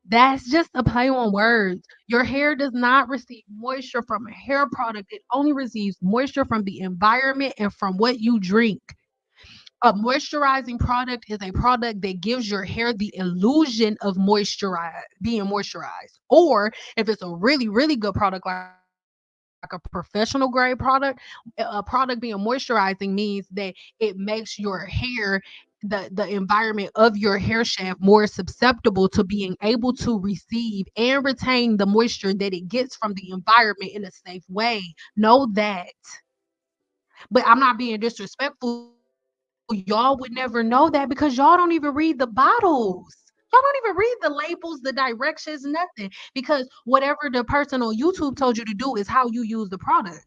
that's just a play on words. Your hair does not receive moisture from a hair product. It only receives moisture from the environment and from what you drink. A moisturizing product is a product that gives your hair the illusion of being moisturized. Or if it's a really, really good product, like a professional grade product, a product being moisturizing means that it makes your hair, the environment of your hair shaft more susceptible to being able to receive and retain the moisture that it gets from the environment in a safe way. Know that. But I'm not being disrespectful. Y'all would never know that because y'all don't even read the bottles. Y'all don't even read the labels, the directions, nothing. Because whatever the person on YouTube told you to do is how you use the product.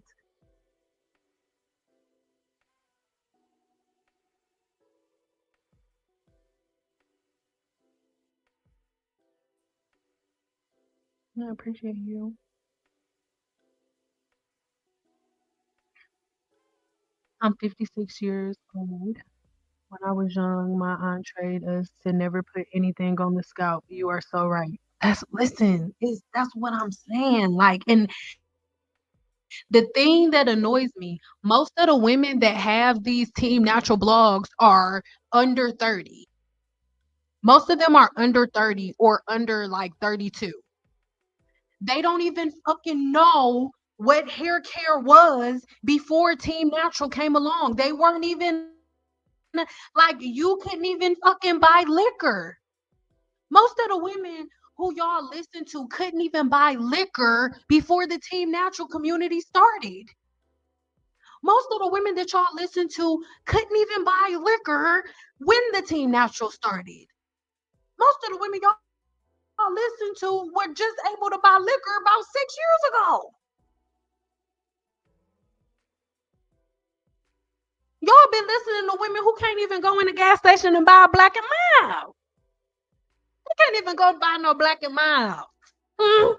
I appreciate you. I'm 56 years old. When I was young, my aunt trained us to never put anything on the scalp. You are so right. That's listen, is that's what I'm saying. Like, and The thing that annoys me, most of the women that have these Team Natural blogs are under 30. Most of them are under 30 or under like 32. They don't even fucking know what hair care was before Team Natural came along. They weren't even like, you couldn't even fucking buy liquor. Most of the women who y'all listen to couldn't even buy liquor before the Team Natural community started. Most of the women that y'all listen to couldn't even buy liquor when the Team Natural started. Most of the women y'all listen to were just able to buy liquor about 6 years ago. Y'all been listening to women who can't even go in the gas station and buy a Black and Mild. They can't even go buy no Black and Mild. Mm.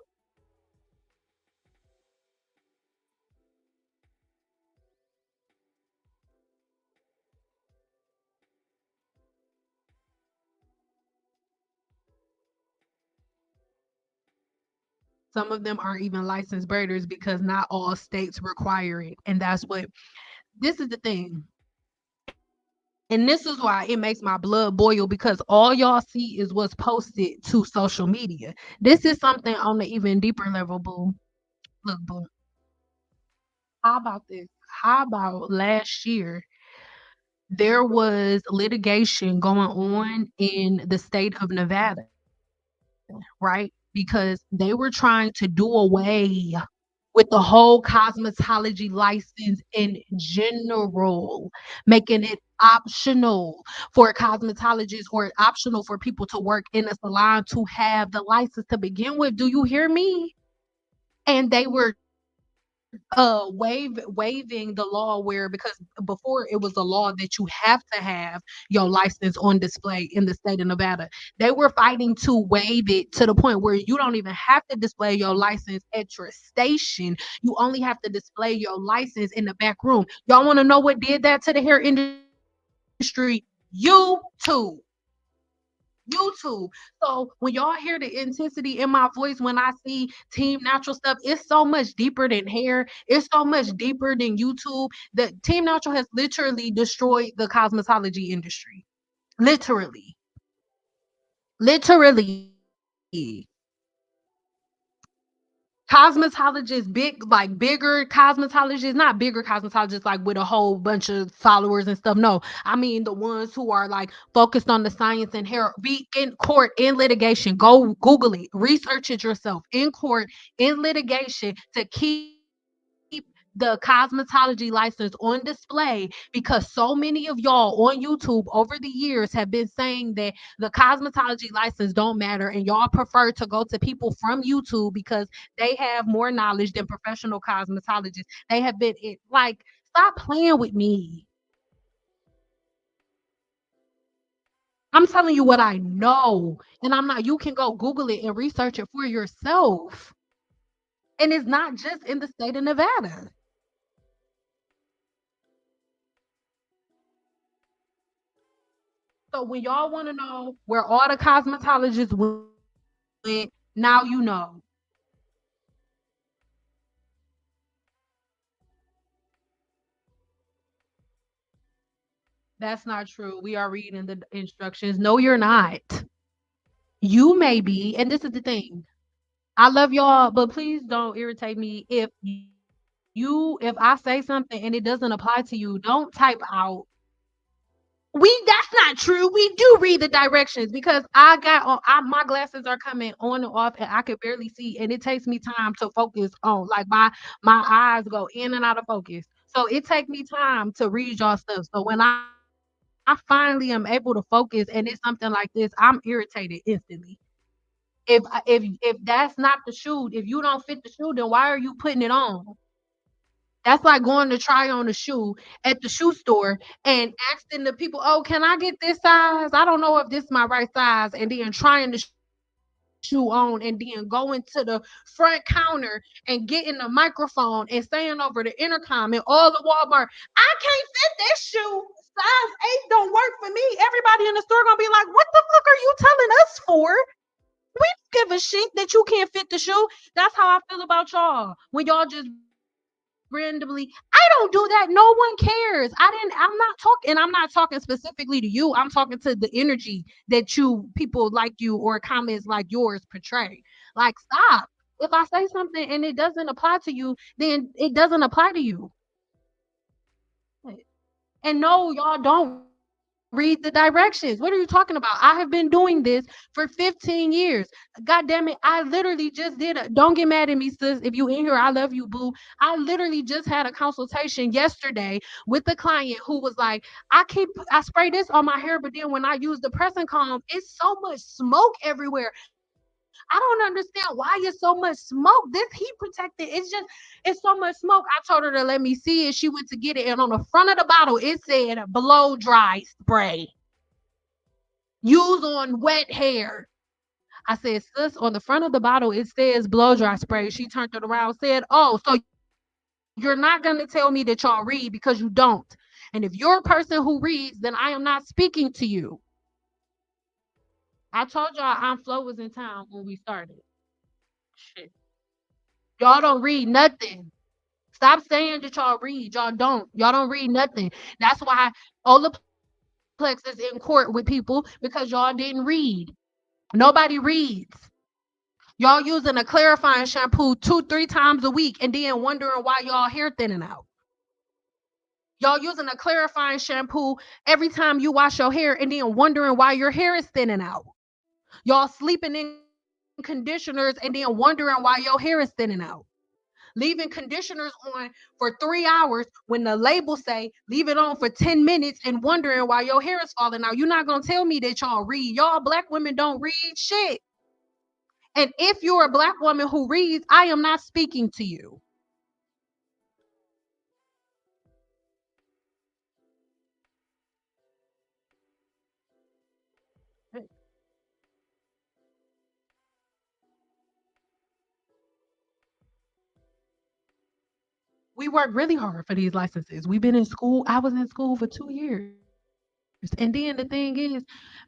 Some of them aren't even licensed braiders because not all states require it. And that's what this is the thing. And this is why it makes my blood boil because all y'all see is what's posted to social media. This is something on the even deeper level, boo. Look, boo. How about this? How about last year there was litigation going on in the state of Nevada, right? Because they were trying to do away with the whole cosmetology license in general, making it optional for cosmetologists or optional for people to work in a salon to have the license to begin with. Do you hear me? And they were waiving the law where, because before it was a law that you have to have your license on display in the state of Nevada. They were fighting to waive it to the point where you don't even have to display your license at your station. You only have to display your license in the back room. Y'all want to know what did that to the hair industry? YouTube. YouTube. So when y'all hear the intensity in my voice when I see Team Natural stuff, it's so much deeper than hair. It's so much deeper than YouTube. The Team Natural has literally destroyed the cosmetology industry. Literally. Literally. Cosmetologists, bigger cosmetologists, not bigger cosmetologists like with a whole bunch of followers and stuff. No, I mean the ones who are like focused on the science and hair, be in court, in litigation. Go Google it, research it yourself. In court, in litigation to keep the cosmetology license on display because so many of y'all on YouTube over the years have been saying that the cosmetology license don't matter and y'all prefer to go to people from YouTube because they have more knowledge than professional cosmetologists. They have been it like stop playing with me. I'm telling you what I know. And I'm not, you can go Google it and research it for yourself. And it's not just in the state of Nevada. So when y'all want to know where all the cosmetologists went, now you know. That's not true. We are reading the instructions. No, you're not. You may be, and this is the thing. I love y'all, but please don't irritate me. If I say something and it doesn't apply to you, don't type out. That's not true. We do read the directions because I got on. My glasses are coming on and off, and I could barely see, and it takes me time to focus on. Like my eyes go in and out of focus, so it takes me time to read y'all stuff. So when I finally am able to focus, and it's something like this, I'm irritated instantly. If that's not the shoe, if you don't fit the shoe, then why are you putting it on? That's like going to try on a shoe at the shoe store and asking the people, "Oh, can I get this size? I don't know if this is my right size." And then trying the shoe on and then going to the front counter and getting the microphone and saying over the intercom and all the Walmart, "I can't fit this shoe. Size 8 don't work for me." Everybody in the store gonna be like, "What the fuck are you telling us for? We don't give a shit that you can't fit the shoe." That's how I feel about y'all. When y'all just read randomly. I don't do that. No one cares. I'm not talking specifically to you. I'm talking to the energy that you people like you or comments like yours portray. Like, stop. If I say something and it doesn't apply to you, then it doesn't apply to you. And no, y'all don't read the directions. What are you talking about? I have been doing this for 15 years. God damn it. I literally just did a, don't get mad at me, sis. If you in here, I love you, boo. I literally just had a consultation yesterday with the client who was like, I spray this on my hair, but then when I use the pressing comb, it's so much smoke everywhere. I don't understand why it's so much smoke. This heat protected, it's so much smoke. I told her to let me see it. She went to get it, and on the front of the bottle, it said blow dry spray. Use on wet hair. I said, sis, on the front of the bottle, it says blow dry spray. She turned it around, said, oh, so you're not going to tell me that y'all read because you don't. And if you're a person who reads, then I am not speaking to you. I told y'all Aunt Flo was in town when we started. Shit. Y'all don't read nothing. Stop saying that y'all read. Y'all don't. Y'all don't read nothing. That's why Olaplex is in court with people because y'all didn't read. Nobody reads. Y'all using a clarifying shampoo 2, 3 times a week and then wondering why y'all hair thinning out. Y'all using a clarifying shampoo every time you wash your hair and then wondering why your hair is thinning out. Y'all sleeping in conditioners and then wondering why your hair is thinning out. Leaving conditioners on for 3 hours when the label say leave it on for 10 minutes and wondering why your hair is falling out. You're not gonna tell me that y'all read. Y'all black women don't read shit. And if you're a black woman who reads, I am not speaking to you. We work really hard for these licenses. We've been in school. I was in school for 2 years. And then the thing is,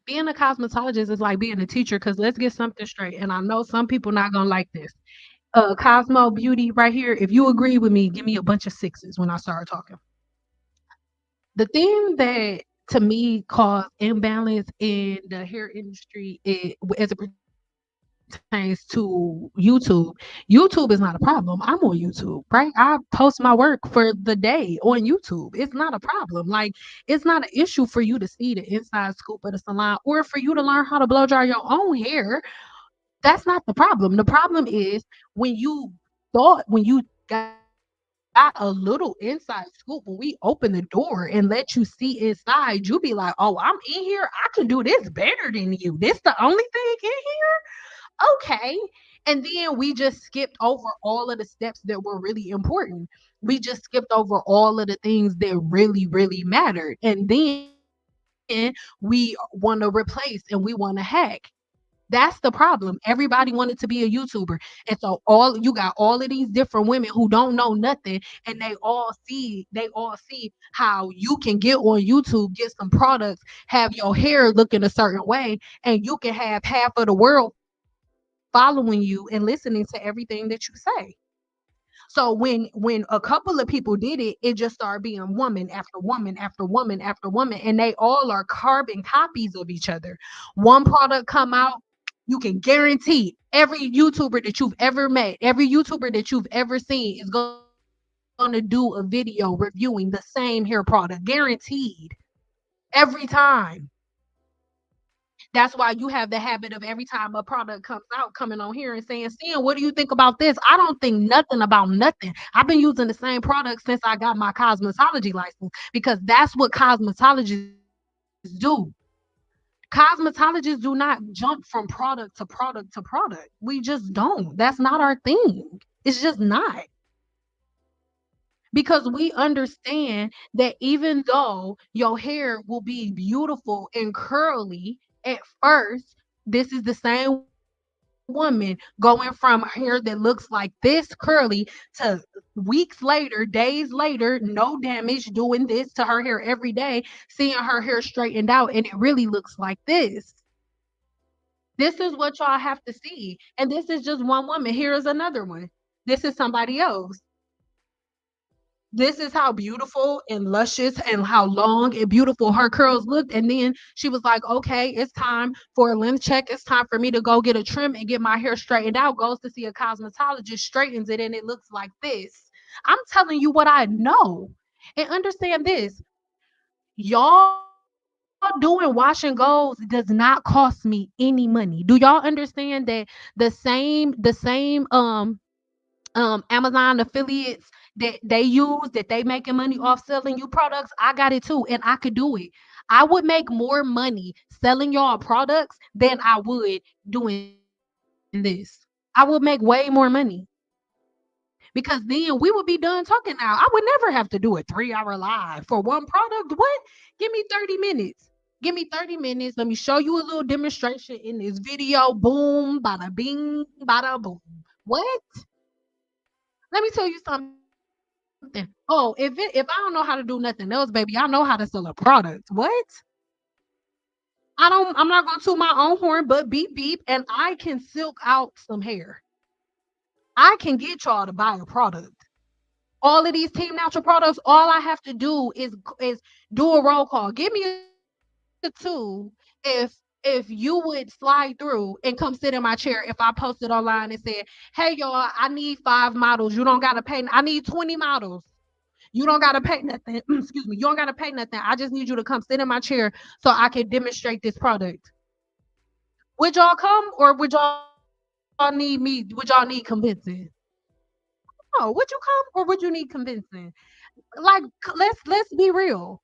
being a cosmetologist is like being a teacher because let's get something straight. And I know some people not gonna like this. Cosmo Beauty right here. If you agree with me, give me a bunch of sixes when I start talking. The thing that to me caused imbalance in the hair industry as it pertains to YouTube is not a problem. I'm on YouTube, right? I post my work for the day on YouTube. It's not a problem. Like, it's not an issue for you to see the inside scoop of the salon or for you to learn how to blow dry your own hair. That's not the problem. The problem is when you got a little inside scoop, when we open the door and let you see inside, you be like, oh, I'm in here. I can do this better than you. This the only thing in here? Okay. And then we just skipped over all of the steps that were really important. We just skipped over all of the things that really mattered. And then we want to replace and we want to hack. That's the problem. Everybody wanted to be a YouTuber. And so you got all of these different women who don't know nothing and they all see how you can get on YouTube, get some products, have your hair looking a certain way, and you can have half of the world following you and listening to everything that you say. So when a couple of people did it, it just started being woman after woman after woman after woman, and they all are carbon copies of each other. One product come out, you can guarantee every YouTuber that you've ever met, every YouTuber that you've ever seen is going to do a video reviewing the same hair product, guaranteed, every time. That's why you have the habit of every time a product comes out coming on here and saying, Sin, what do you think about this? I don't think nothing about nothing. I've been using the same product since I got my cosmetology license because that's what cosmetologists do. Cosmetologists do not jump from product to product to product. We just don't. That's not our thing. It's just not. Because we understand that even though your hair will be beautiful and curly at first, this is the same woman going from hair that looks like this curly to weeks later, days later, no damage, doing this to her hair every day, seeing her hair straightened out, and it really looks like this. This is what y'all have to see. And this is just one woman. Here is another one. This is somebody else. this is how beautiful and luscious and how long and beautiful her curls looked. And then she was like, okay, it's time for a length check. It's time for me to go get a trim and get my hair straightened out. Goes to see a cosmetologist, straightens it, and it looks like this. I'm telling you what I know. And understand this, y'all doing wash and goes does not cost me any money. Do y'all understand that the same Amazon affiliates that they use, that they making money off selling you products, I got it too, and I could do it. I would make more money selling y'all products than I would doing this. I would make way more money because then we would be done talking now. I would never have to do a 3-hour live for one product. What? Give me 30 minutes. Give me 30 minutes. Let me show you a little demonstration in this video. Boom, bada bing, bada boom. What? Let me tell you something. Oh, if I don't know how to do nothing else, baby, I know how to sell a product. What? I'm not gonna toot my own horn, but beep beep, and I can silk out some hair. I can get y'all to buy a product. All of these Team Natural products, all I have to do is do a roll call. Give me a two if you would slide through and come sit in my chair if I posted online and said, hey y'all, I need 5 models. You don't gotta pay. I need 20 models. You don't gotta pay nothing. Excuse me. You don't gotta pay nothing. I just need you to come sit in my chair so I can demonstrate this product. Would y'all come or would y'all need me? Would y'all need convincing? No, would you come or would you need convincing? Like, let's be real.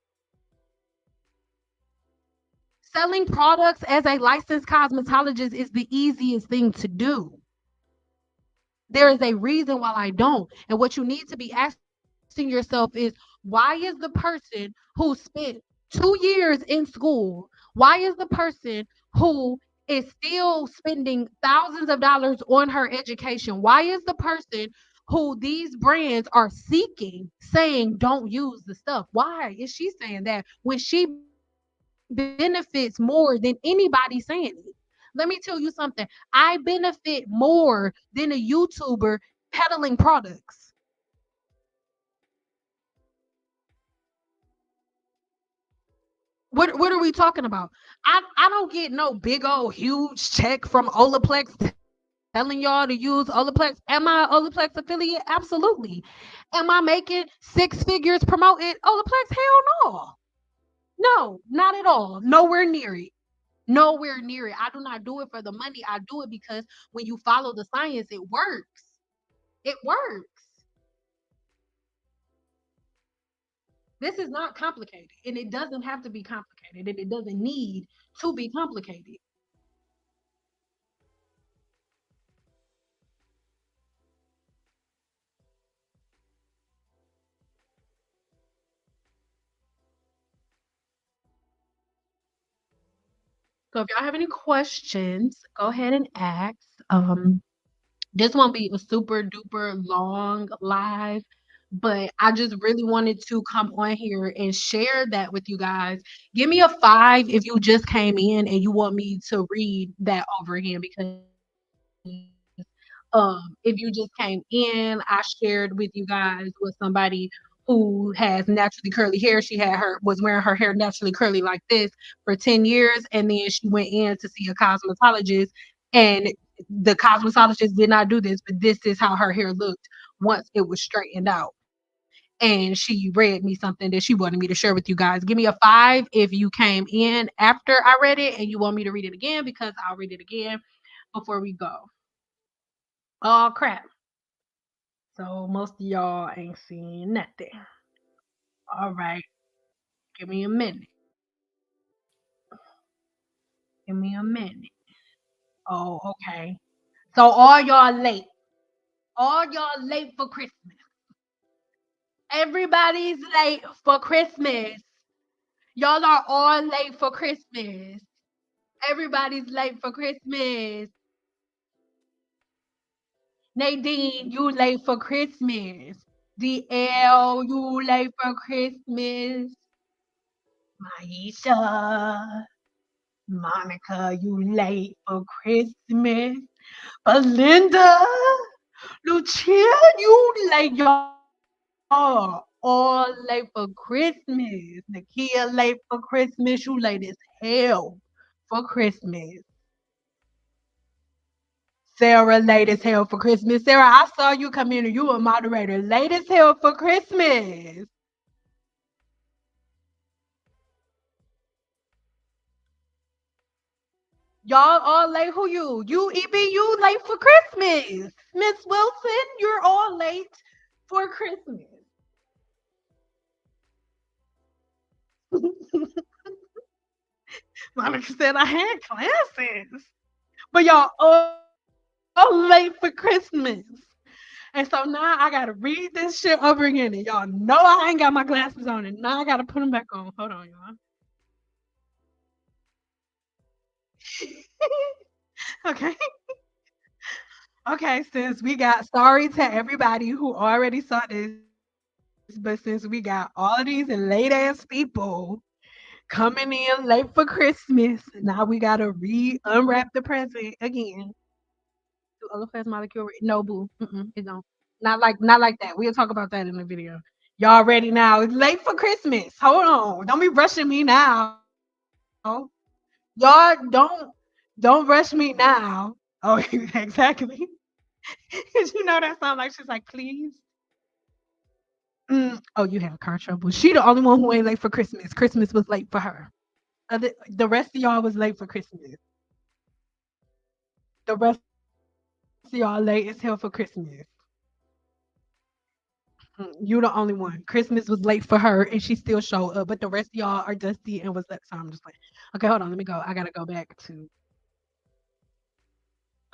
Selling products as a licensed cosmetologist is the easiest thing to do. There is a reason why I don't. And what you need to be asking yourself is, why is the person who spent 2 years in school, why is the person who is still spending thousands of dollars on her education, why is the person who these brands are seeking saying don't use the stuff? Why is she saying that when she benefits more than anybody saying it? Let me tell you something. I benefit more than a YouTuber peddling products. What are we talking about? I don't get no big old huge check from Olaplex telling y'all to use Olaplex. Am I Olaplex affiliate? Absolutely. Am I making 6 figures promoting Olaplex? Hell no. No, not at all. Nowhere near it. Nowhere near it. I do not do it for the money. I do it because when you follow the science, it works. It works. This is not complicated, and it doesn't have to be complicated, and it doesn't need to be complicated. So if y'all have any questions, go ahead and ask. This won't be a super duper long live, but I just really wanted to come on here and share that with you guys. Give me a 5 if you just came in and you want me to read that over again because if you just came in, I shared with you guys with somebody who has naturally curly hair. She had her was wearing her hair naturally curly like this for 10 years, and then she went in to see a cosmetologist, and the cosmetologist did not do this, but this is how her hair looked once it was straightened out. And she read me something that she wanted me to share with you guys. Give me a 5 if you came in after I read it and you want me to read it again, because I'll read it again before we go. Oh crap. So most of y'all ain't seen nothing. All right. Give me a minute. Give me a minute. Oh, okay. So all y'all late. All y'all late for Christmas. Everybody's late for Christmas. Y'all are all late for Christmas. Everybody's late for Christmas. Nadine, you late for Christmas. DL, you late for Christmas. Maisha, Monica, you late for Christmas. Belinda, Lucia, you late, y'all. All late all late for Christmas. Nakia late for Christmas. You late as hell for Christmas. Sarah late as hell for Christmas. Sarah, I saw you come in and you a moderator. Late as hell for Christmas. Y'all all late. Who you? You EBU late for Christmas. Miss Wilson, you're all late for Christmas. Monica said I had classes. But y'all all late for Christmas. And so now I gotta read this shit over again. And y'all know I ain't got my glasses on. And now I gotta put them back on. Hold on, y'all. Okay. Okay, since we got sorry to everybody who already saw this, but since we got all of these late ass people coming in late for Christmas, now we gotta unwrap the present again. Do Olaplex molecule? No, boo. It don't. Not like that. We'll talk about that in the video. Y'all ready now? It's late for Christmas. Hold on. Don't be rushing me now. Y'all don't rush me now. Oh, exactly. Cause you know that sound like she's like, please. Oh, you have car trouble. She the only one who ain't late for Christmas. Christmas was late for her. The rest of y'all was late for Christmas. The rest of y'all late as hell for Christmas. You the only one. Christmas was late for her and she still showed up, but the rest of y'all are dusty and was late. So I'm just like, okay, hold on, let me go. I gotta go back to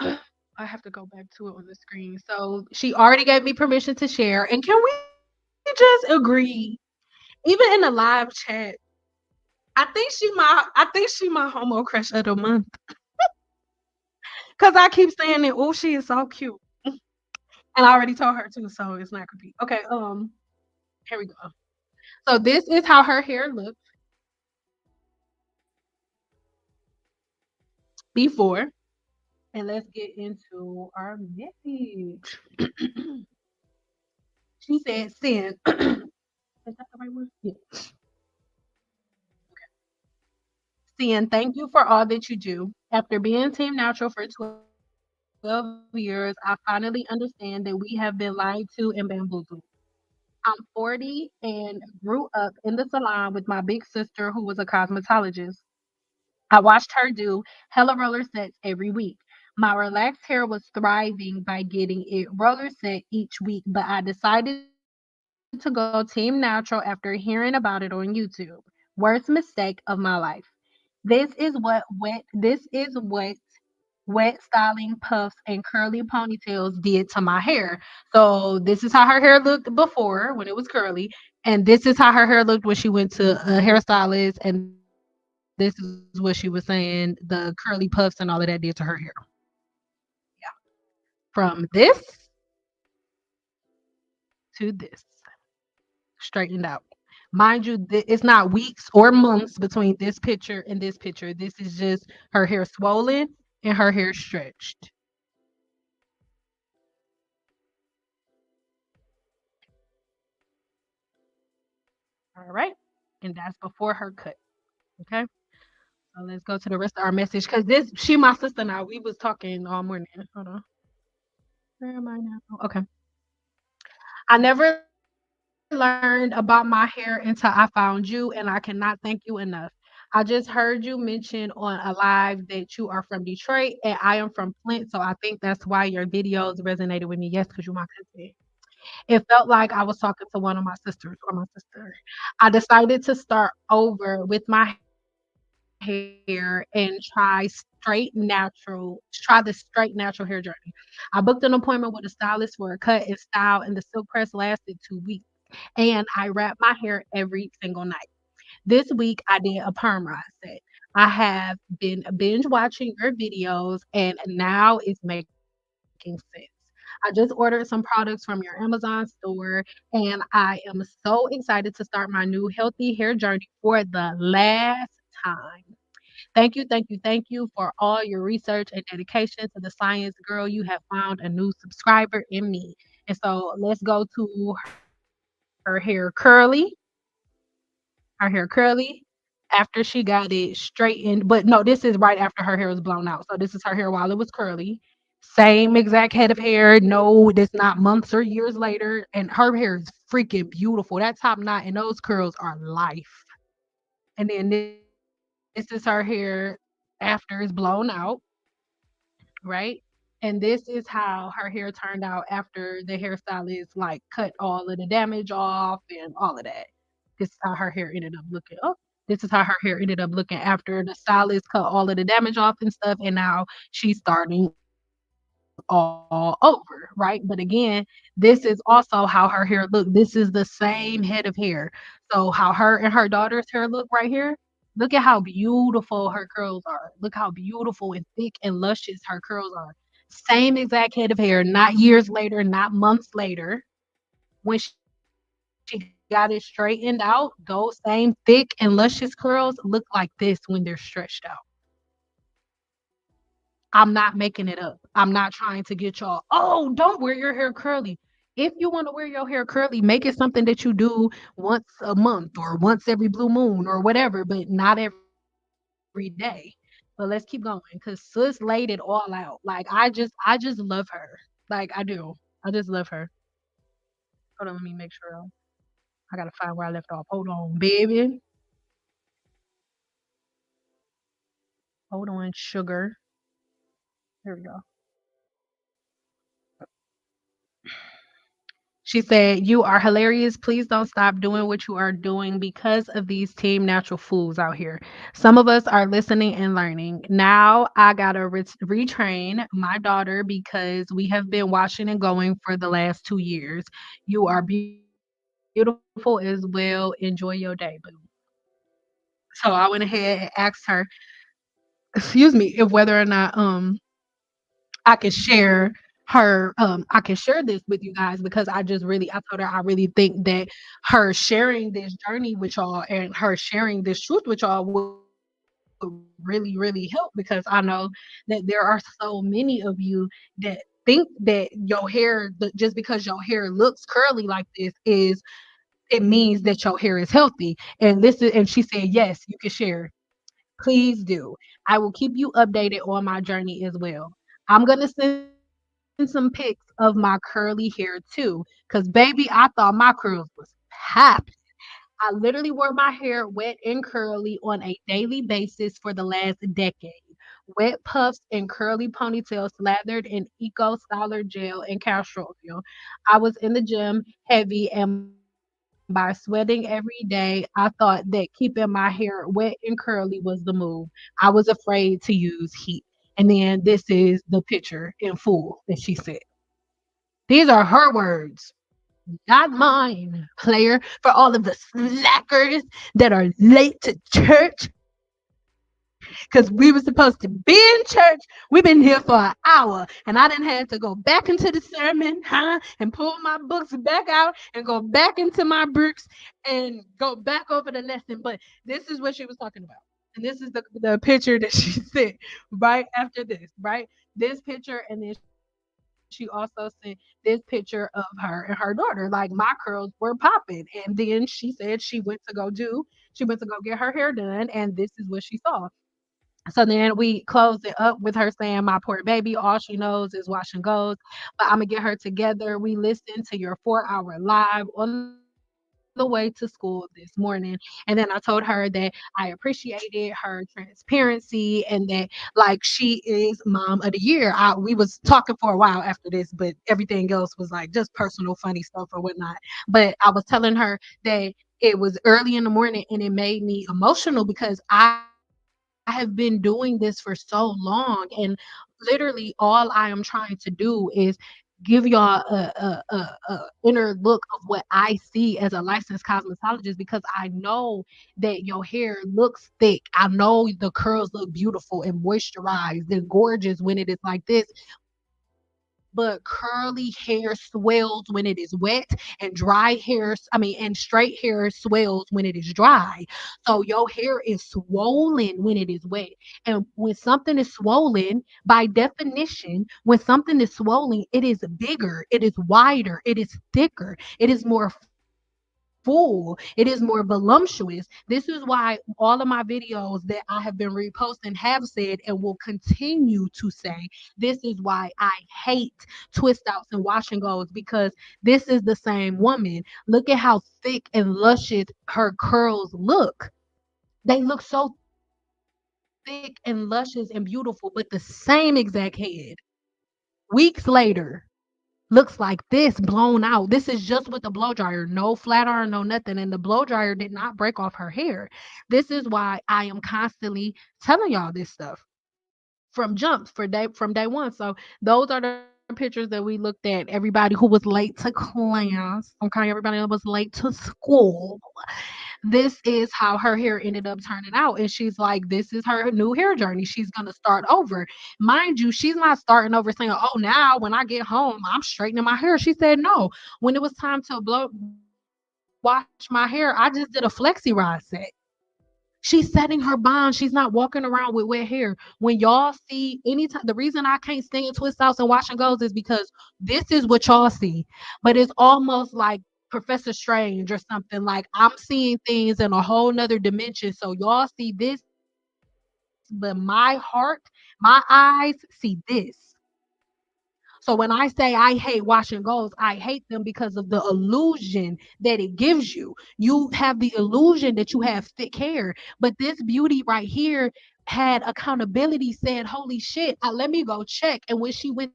I have to go back to it on the screen. So she already gave me permission to share. And can we just agree? Even in the live chat, I think she my homo crush of the month. Cause I keep saying that, oh, she is so cute. And I already told her too, so it's not creepy. Okay, here we go. So this is how her hair looked before. And let's get into our message. She said, "Sin." Is that the right word? Yeah. Sin, thank you for all that you do. After being Team Natural for 12 years, I finally understand that we have been lied to and bamboozled. I'm 40 and grew up in the salon with my big sister who was a cosmetologist. I watched her do hella roller sets every week. My relaxed hair was thriving by getting it roller set each week, but I decided to go team natural after hearing about it on YouTube. Worst mistake of my life. This is what wet styling puffs and curly ponytails did to my hair. So this is how her hair looked before when it was curly, and this is how her hair looked when she went to a hairstylist, and this is what she was saying the curly puffs and all of that did to her hair. Yeah. From this to this, straightened out. Mind you, it's not weeks or months between this picture and this picture. This is just her hair swollen and her hair stretched. All right. And that's before her cut. Okay. So let's go to the rest of our message because she my sister now. We was talking all morning. Hold on. Where am I now? Okay. I never learned about my hair until I found you, and I cannot thank you enough. I just heard you mention on a live that you are from Detroit and I am from Flint, so I think that's why your videos resonated with me. Yes, because you're my cousin. It felt like I was talking to one of my sisters or my sister. I decided to start over with my hair and try the straight natural hair journey. I booked an appointment with a stylist for a cut and style, and the silk press lasted 2 weeks. And I wrapped my hair every single night. This week I did a perm set. I have been binge watching your videos and now it's making sense. I just ordered some products from your Amazon store and I am so excited to start my new healthy hair journey for the last time. Thank you for all your research and dedication to the science, girl. You have found a new subscriber in me. And so let's go to her message. her hair curly, her hair curly after she got it straightened. But no, this is right after her hair was blown out. So this is her hair while it was curly. Same exact head of hair. No, this not months or years later. And her hair is freaking beautiful. That top knot and those curls are life. And then this is her hair after it's blown out, right? And this is how her hair turned out after the hairstylist like cut all of the damage off and all of that. This is how her hair ended up looking. Oh, this is how her hair ended up looking after the stylist cut all of the damage off and stuff. And now she's starting all over, right? But again, this is also how her hair looked. This is the same head of hair. So how her and her daughter's hair look right here. Look at how beautiful her curls are. Look how beautiful and thick and luscious her curls are. Same exact head of hair, not years later, not months later. When she got it straightened out, those same thick and luscious curls look like this when they're stretched out. I'm not making it up. I'm not trying to get y'all, oh, don't wear your hair curly. If you want to wear your hair curly, make it something that you do once a month or once every blue moon or whatever, but not every day. But let's keep going because sis laid it all out. Like I just love her. Like I do. I just love her. Hold on, let me make sure. I gotta find where I left off. Hold on, baby. Hold on, sugar. Here we go. She said, "You are hilarious. Please don't stop doing what you are doing because of these team natural fools out here. Some of us are listening and learning. Now I got to retrain my daughter because we have been watching and going for the last 2 years. You are beautiful as well. Enjoy your day, boo." So I went ahead and asked her, excuse me, if whether or not I can share I can share this with you guys because I told her I really think that her sharing this journey with y'all and her sharing this truth with y'all would really help because I know that there are so many of you that think that your hair just because your hair looks curly like this is it means that your hair is healthy. And listen, and she said, yes, you can share. Please do. I will keep you updated on my journey as well. I'm gonna send some pics of my curly hair too, because baby, I thought my curls was popping. I literally wore my hair wet and curly on a daily basis for the last decade. Wet puffs and curly ponytails slathered in eco styler gel and castor oil. I was in the gym heavy, and by sweating every day, I thought that keeping my hair wet and curly was the move. I was afraid to use heat. And then this is the picture in full that she said. These are her words, not mine, player. For all of the slackers that are late to church, because we were supposed to be in church. We've been here for an hour, and I didn't have to go back into the sermon, and pull my books back out and go back into my bricks and go back over the lesson. But this is what she was talking about. And this is the picture that she sent right after this, right? This picture, and then she also sent this picture of her and her daughter. Like my curls were popping. And then she said she went to go get her hair done, and this is what she saw. So then we closed it up with her saying, "My poor baby, all she knows is wash and goes, but I'm gonna get her together. We listened to your 4 hour live on the way to school this morning." And then I told her that I appreciated her transparency and that like she is mom of the year. We was talking for a while after this, but everything else was like just personal funny stuff or whatnot. But I was telling her that it was early in the morning and it made me emotional because I have been doing this for so long, and literally all I am trying to do is give y'all a inner look of what I see as a licensed cosmetologist because I know that your hair looks thick. I know the curls look beautiful and moisturized and gorgeous when it is like this, but curly hair swells when it is wet, and dry hair, and straight hair swells when it is dry. So your hair is swollen when it is wet. And when something is swollen, by definition, when something is swollen, it is bigger, it is wider, it is thicker, it is more full. full. It is more voluptuous. This is why all of my videos that I have been reposting have said and will continue to say, this is why I hate twist outs and wash and goes, because this is the same woman. Look at how thick and luscious her curls look. They look so thick and luscious and beautiful, but the same exact head, weeks later, looks like this, blown out. This is just with the blow dryer, no flat iron, no nothing. And the blow dryer did not break off her hair. This is why I am constantly telling y'all this stuff from jumps from day one. So those are the pictures that we looked at. Everybody who was late to class, okay, everybody that was late to school. This is how her hair ended up turning out. And she's like, this is her new hair journey. She's gonna start over. Mind you, she's not starting over saying, oh, now when I get home, I'm straightening my hair. She said no. When it was time to wash my hair, I just did a flexi rod set. She's setting her bond. She's not walking around with wet hair. When y'all see anytime, the reason I can't stand twist outs and wash and goes is because this is what y'all see. But it's almost like Professor Strange or something. Like I'm seeing things in a whole nother dimension. So y'all see this, but my heart, my eyes see this. So when I say I hate wash and goes, I hate them because of the illusion that it gives you. You have the illusion that you have thick hair, but this beauty right here had accountability, said, holy shit, let me go check. And when she went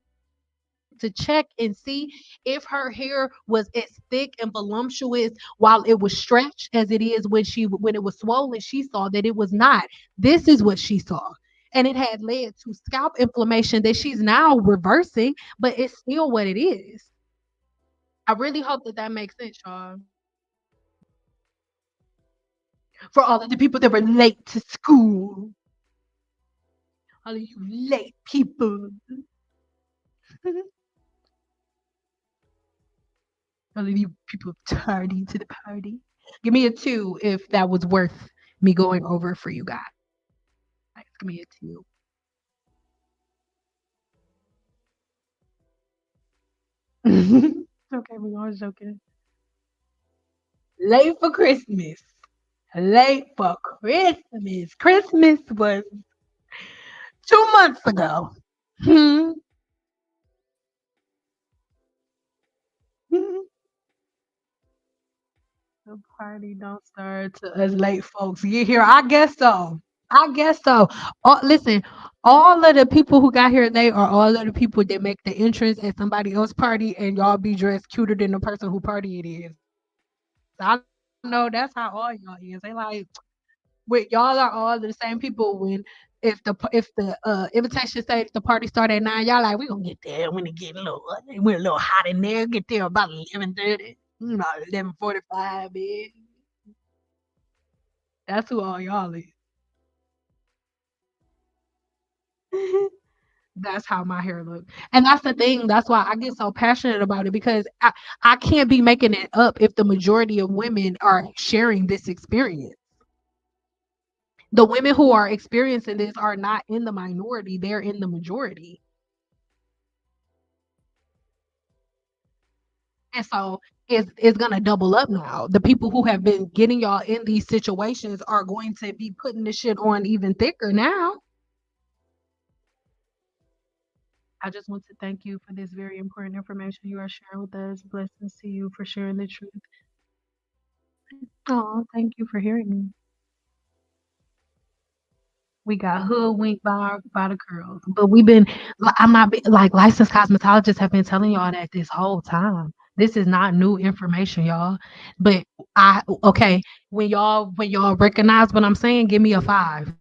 to check and see if her hair was as thick and voluptuous while it was stretched as it is when it was swollen, she saw that it was not. This is what she saw. And it had led to scalp inflammation that she's now reversing, but it's still what it is. I really hope that that makes sense, y'all. For all of the people that were late to school, all of you late people, all of you people tardy to the party. Give me a 2 if that was worth me going over for you guys. Give me a 2. Okay, we all joking. Late for Christmas. Late for Christmas. Christmas was 2 months ago. Hmm. The party don't start to us late folks get here. I guess so. I guess so. Listen, all of the people who got here late are all of the people that make the entrance at somebody else's party, and y'all be dressed cuter than the person who party it is. I know that's how all y'all is. They like, y'all are all the same people when if the invitation say the party start at 9, y'all like, we gonna get there when it get a little we're a little hot in there, get there about 11:30, 11:45, bitch. That's who all y'all is. That's how my hair look. And that's the thing. That's why I get so passionate about it, because I can't be making it up if the majority of women are sharing this experience. The women who are experiencing this are not in the minority, they're in the majority. And so it's gonna double up now. The people who have been getting y'all in these situations are going to be putting the shit on even thicker now. I just want to thank you for this very important information you are sharing with us. Blessings to you for sharing the truth. Oh, thank you for hearing me. We got hoodwinked by the girls, but we've been. I'm not like licensed cosmetologists have been telling y'all that this whole time. This is not new information, y'all. But okay, when y'all recognize what I'm saying, give me a 5.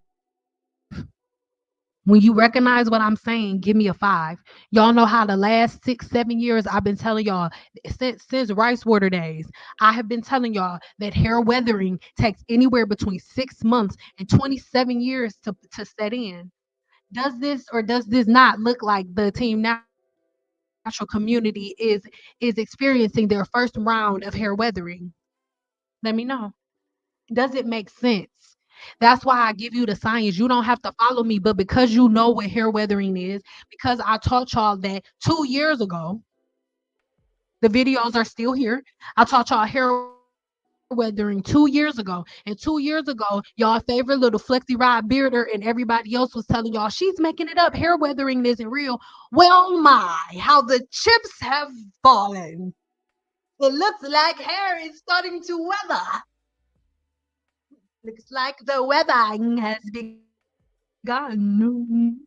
When you recognize what I'm saying, give me a 5. Y'all know how the last 6, 7 years I've been telling y'all since rice water days, I have been telling y'all that hair weathering takes anywhere between 6 months and 27 years to set in. Does this or does this not look like the Team Natural community is experiencing their first round of hair weathering? Let me know. Does it make sense? That's why I give you the science. You don't have to follow me, but because you know what hair weathering is, because I taught y'all that 2 years ago, the videos are still here. I taught y'all hair weathering weathering 2 years ago. And 2 years ago, y'all favorite little flexi rod bearder and everybody else was telling y'all she's making it up. Hair weathering isn't real. Well, my, how the chips have fallen. It looks like hair is starting to weather. Looks like the weathering has begun.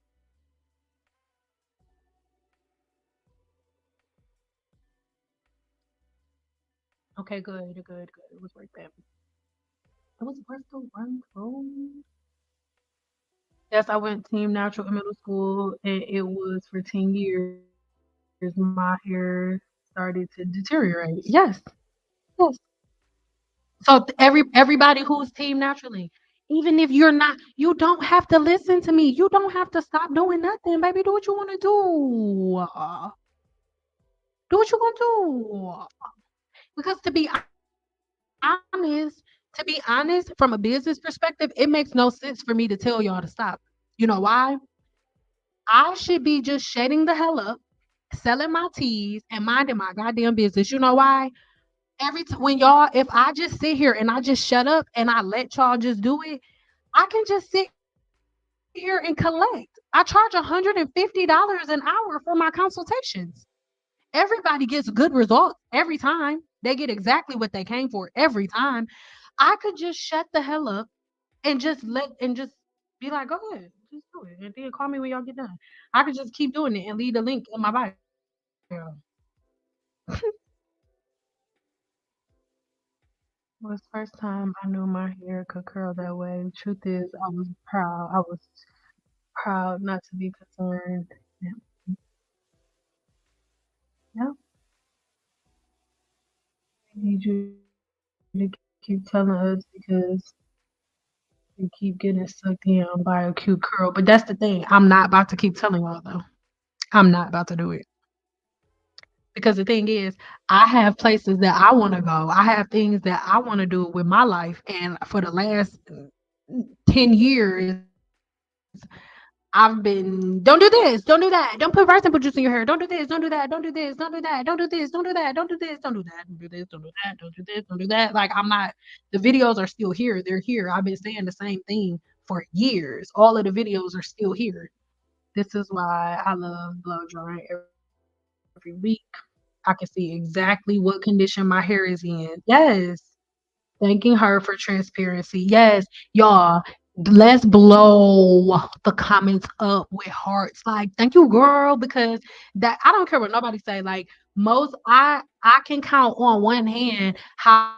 Okay, good, good, good. It was worth it. It was worth the run through. Yes, I went Team Natural in middle school, and it was for 10 years. My hair started to deteriorate. Yes, yes. So everybody who's Team Naturally, even if you're not, you don't have to listen to me. You don't have to stop doing nothing, baby. Do what you want to do. Do what you want to do. Because to be honest, from a business perspective, it makes no sense for me to tell y'all to stop. You know why? I should be just shutting the hell up, selling my teas, and minding my goddamn business. You know why? Every time when y'all, if I just sit here and I just shut up and I let y'all just do it, I can just sit here and collect. I charge $150 an hour for my consultations. Everybody gets good results every time. They get exactly what they came for every time. I could just shut the hell up and just be like, go ahead, just do it. And then call me when y'all get done. I could just keep doing it and leave the link in my bio. It was first time I knew my hair could curl that way. Truth is, I was proud. I was proud not to be concerned. Yeah. Yeah. I need you to keep telling us because we keep getting sucked in by a cute curl. But that's the thing. I'm not about to keep telling y'all though. I'm not about to do it. Because the thing is, I have places that I want to go. I have things that I want to do with my life. And for the last 10 years, I've been, don't do this, don't do that, don't put rice and put juice in your hair, don't do this, don't do that, don't do this, don't do that, don't do this, don't do that, don't do this, don't do that, don't do this, don't do that, don't do this, don't do that. Like I'm not, the videos are still here. They're here. I've been saying the same thing for years. All of the videos are still here. This is why I love blow drying every week. I can see exactly what condition my hair is in. Yes. Thanking her for transparency. Yes, y'all, let's blow the comments up with hearts. Like, thank you, girl, because that I don't care what nobody say. Like most, I can count on one hand how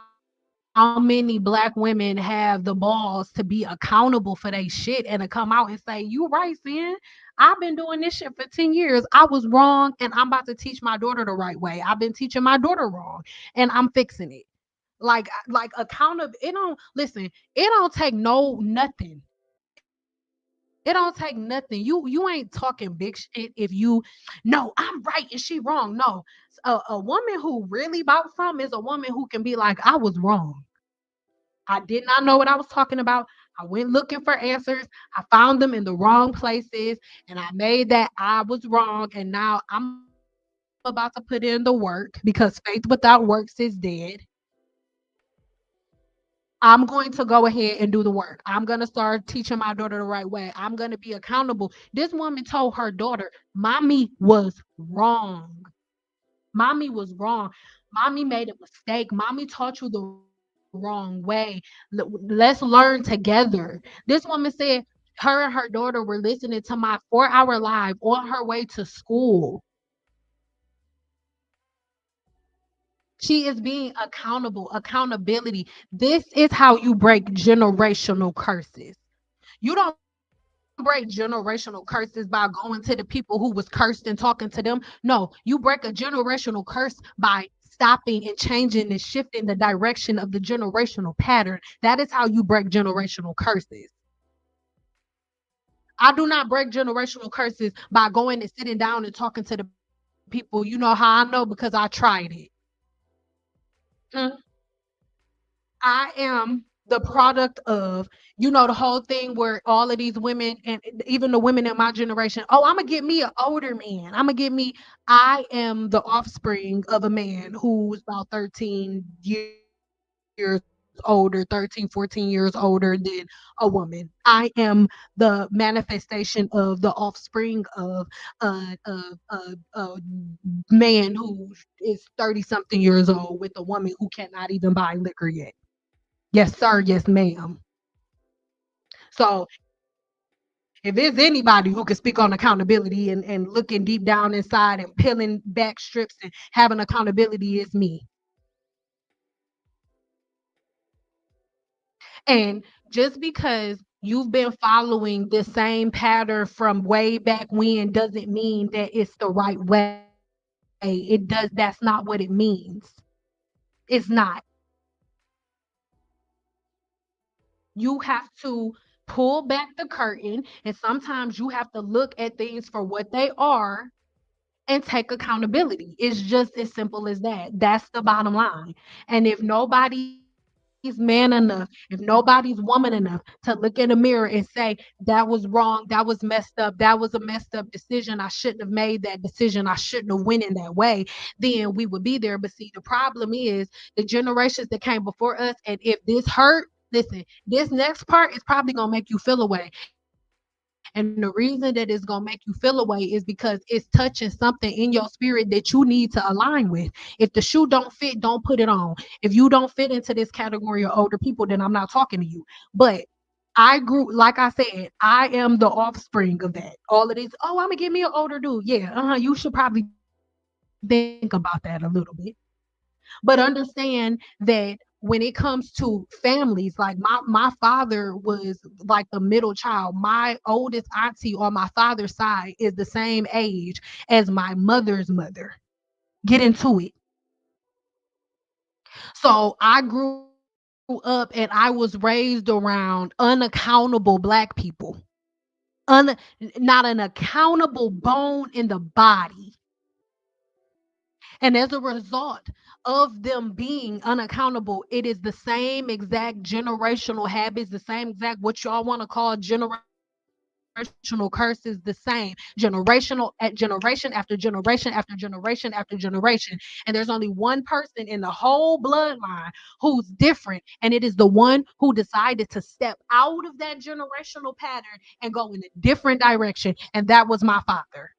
many black women have the balls to be accountable for their shit and to come out and say, "You right, Sin. I've been doing this shit for 10 years. I was wrong, and I'm about to teach my daughter the right way. I've been teaching my daughter wrong, and I'm fixing it." Like accountable, it don't listen, it don't take no nothing. It don't take nothing. You ain't talking big shit if you no, I'm right and she wrong. No. A woman who really about something is a woman who can be like, I was wrong. I did not know what I was talking about. I went looking for answers. I found them in the wrong places and I made that I was wrong. And now I'm about to put in the work because faith without works is dead. I'm going to go ahead and do the work. I'm going to start teaching my daughter the right way. I'm going to be accountable. This woman told her daughter, Mommy was wrong. Mommy was wrong. Mommy made a mistake. Mommy taught you the wrong way. Let's learn together. This woman said her and her daughter were listening to my 4 hour live on her way to school. She is being accountable, accountability. This is how you break generational curses. You don't break generational curses by going to the people who was cursed and talking to them. No, you break a generational curse by stopping and changing and shifting the direction of the generational pattern. That is how you break generational curses. I do not break generational curses by going and sitting down and talking to the people. You know how I know? Because I tried it. Mm. I am the product of, the whole thing where all of these women and even the women in my generation, oh, I'm gonna get me an older man. I'm gonna get me, I am the offspring of a man who's about 13 years older than me. older, 13, 14 years older than a woman. I am the manifestation of the offspring of a man who is 30 something years old with a woman who cannot even buy liquor yet. Yes, sir. Yes, ma'am. So if there's anybody who can speak on accountability and looking deep down inside and peeling back strips and having accountability, is me. And just because you've been following the same pattern from way back when doesn't mean that it's the right way. That's not what it means. It's not. You have to pull back the curtain, and sometimes you have to look at things for what they are and take accountability. It's just as simple as that. That's the bottom line. And if nobody's man enough, if nobody's woman enough to look in the mirror and say, that was wrong, that was messed up, that was a messed up decision, I shouldn't have made that decision, I shouldn't have went in that way, then we would be there. But see, the problem is the generations that came before us, and if this hurt, listen, this next part is probably gonna make you feel away. And the reason that it's gonna make you feel away is because it's touching something in your spirit that you need to align with. If the shoe don't fit, don't put it on. If you don't fit into this category of older people, then I'm not talking to you. But I grew, like I said, I am the offspring of that. All of this, oh, I'm gonna give me an older dude. Yeah, you should probably think about that a little bit. But understand that when it comes to families, like my father was like the middle child. My oldest auntie on my father's side is the same age as my mother's mother. Get into it. So I grew up and I was raised around unaccountable black people. Un- Not an accountable bone in the body. And as a result of them being unaccountable, it is the same exact generational habits, the same exact what y'all want to call generational curses, the same generation after generation after generation after generation. And there's only one person in the whole bloodline who's different, and it is the one who decided to step out of that generational pattern and go in a different direction, and that was my father.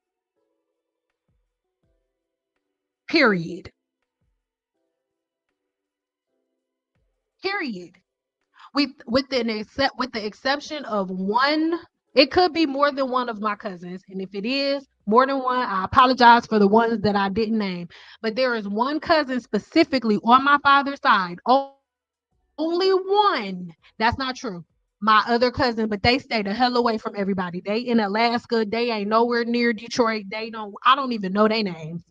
Period. Period. With the exception of one, it could be more than one of my cousins, and if it is more than one, I apologize for the ones that I didn't name. But there is one cousin specifically on my father's side, only one. That's not true. My other cousin, but they stay the hell away from everybody. They in Alaska, they ain't nowhere near Detroit. I don't even know their names.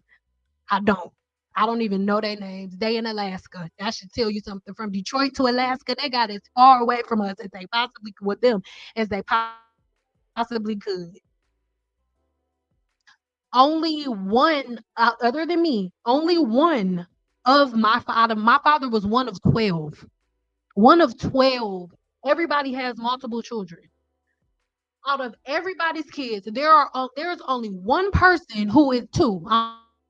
I don't. I don't even know their names. They in Alaska. That should tell you something. From Detroit to Alaska, they got as far away from us as they possibly could, with them as they possibly could. Only one, other than me, only one of my father was one of 12. One of 12. Everybody has multiple children. Out of everybody's kids, there's only one person who is two. I'm sorry,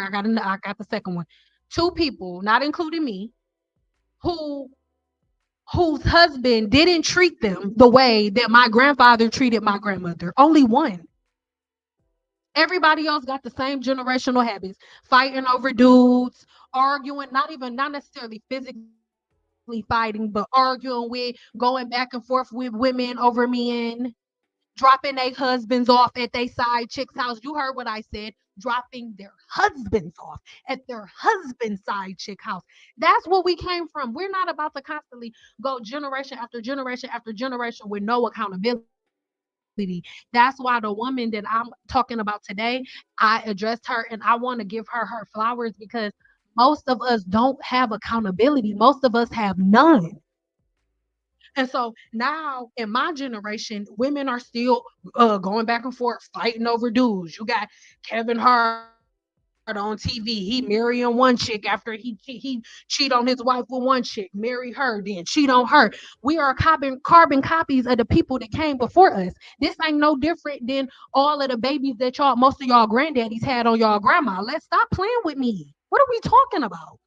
I got the second one. Two people, not including me, who whose husband didn't treat them the way that my grandfather treated my grandmother. Only one. Everybody else got the same generational habits, fighting over dudes, arguing, not necessarily physically fighting, but arguing with, going back and forth with women over men, dropping their husbands off at their side chick's house. You heard what I said. Dropping their husbands off at their husband's side chick house. That's what we came from. We're not about to constantly go generation after generation after generation with no accountability. That's why the woman that I'm talking about today, I addressed her and I want to give her flowers because most of us don't have accountability. Most of us have none. And so now in my generation, women are still going back and forth, fighting over dudes. You got Kevin Hart on TV. He marrying one chick after he cheat on his wife with one chick, marry her, then cheat on her. We are carbon copies of the people that came before us. This ain't no different than all of the babies that most of y'all granddaddies had on y'all grandma. Let's stop playing with me. What are we talking about?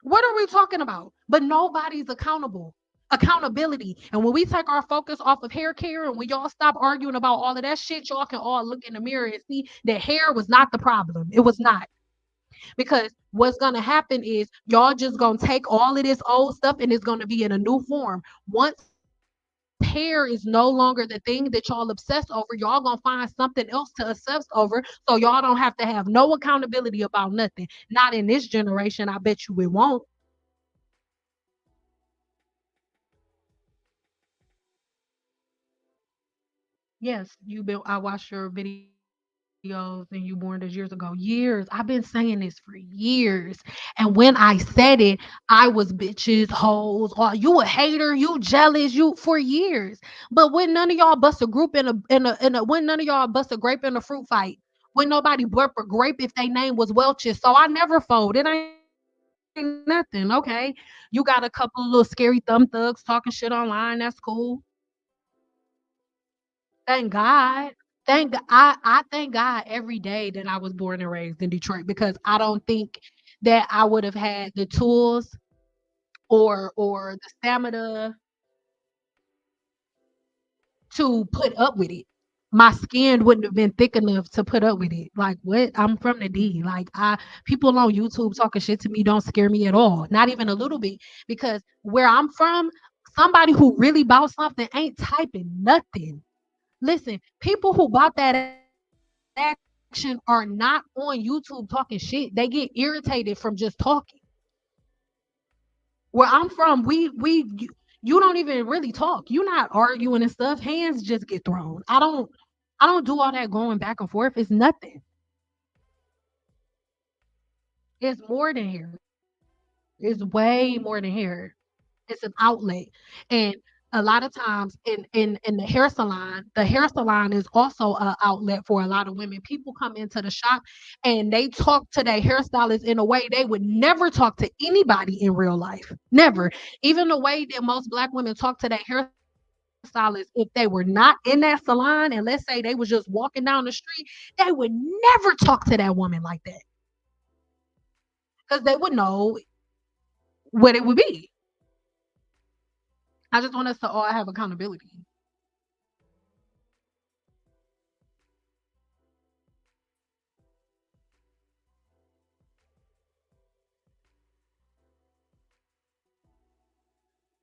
What are we talking about? But nobody's accountable. Accountability. And when we take our focus off of hair care and when y'all stop arguing about all of that shit, y'all can all look in the mirror and see that hair was not the problem. It was not. Because what's gonna happen is y'all just gonna take all of this old stuff and it's gonna be in a new form. Once hair is no longer the thing that y'all obsess over, y'all gonna find something else to obsess over, so y'all don't have to have no accountability about nothing. Not in this generation. I bet you it won't. Yes, I watched your videos and you born this years ago. Years. I've been saying this for years. And when I said it, I was bitches, hoes, or you a hater, you jealous, you for years. But when none of y'all bust a group in a when none of y'all bust a grape in a fruit fight, when nobody burp a grape if they name was Welch's. So I never fold. It ain't nothing, okay? You got a couple of little scary thumb thugs talking shit online. That's cool. Thank God. I thank God every day that I was born and raised in Detroit because I don't think that I would have had the tools or the stamina to put up with it. My skin wouldn't have been thick enough to put up with it. Like what? I'm from the D. Like I people on YouTube talking shit to me don't scare me at all. Not even a little bit. Because where I'm from, somebody who really bought something ain't typing nothing. Listen, people who bought that action are not on YouTube talking shit. They get irritated from just talking. Where I'm from, you don't even really talk. You're not arguing and stuff. Hands just get thrown. I don't do all that going back and forth. It's nothing. It's more than hair. It's way more than hair. It's an outlet. And a lot of times in the hair salon is also an outlet for a lot of women. People come into the shop and they talk to their hairstylist in a way they would never talk to anybody in real life. Never. Even the way that most black women talk to their hairstylist, if they were not in that salon and let's say they was just walking down the street, they would never talk to that woman like that because they would know what it would be. I just want us to all have accountability.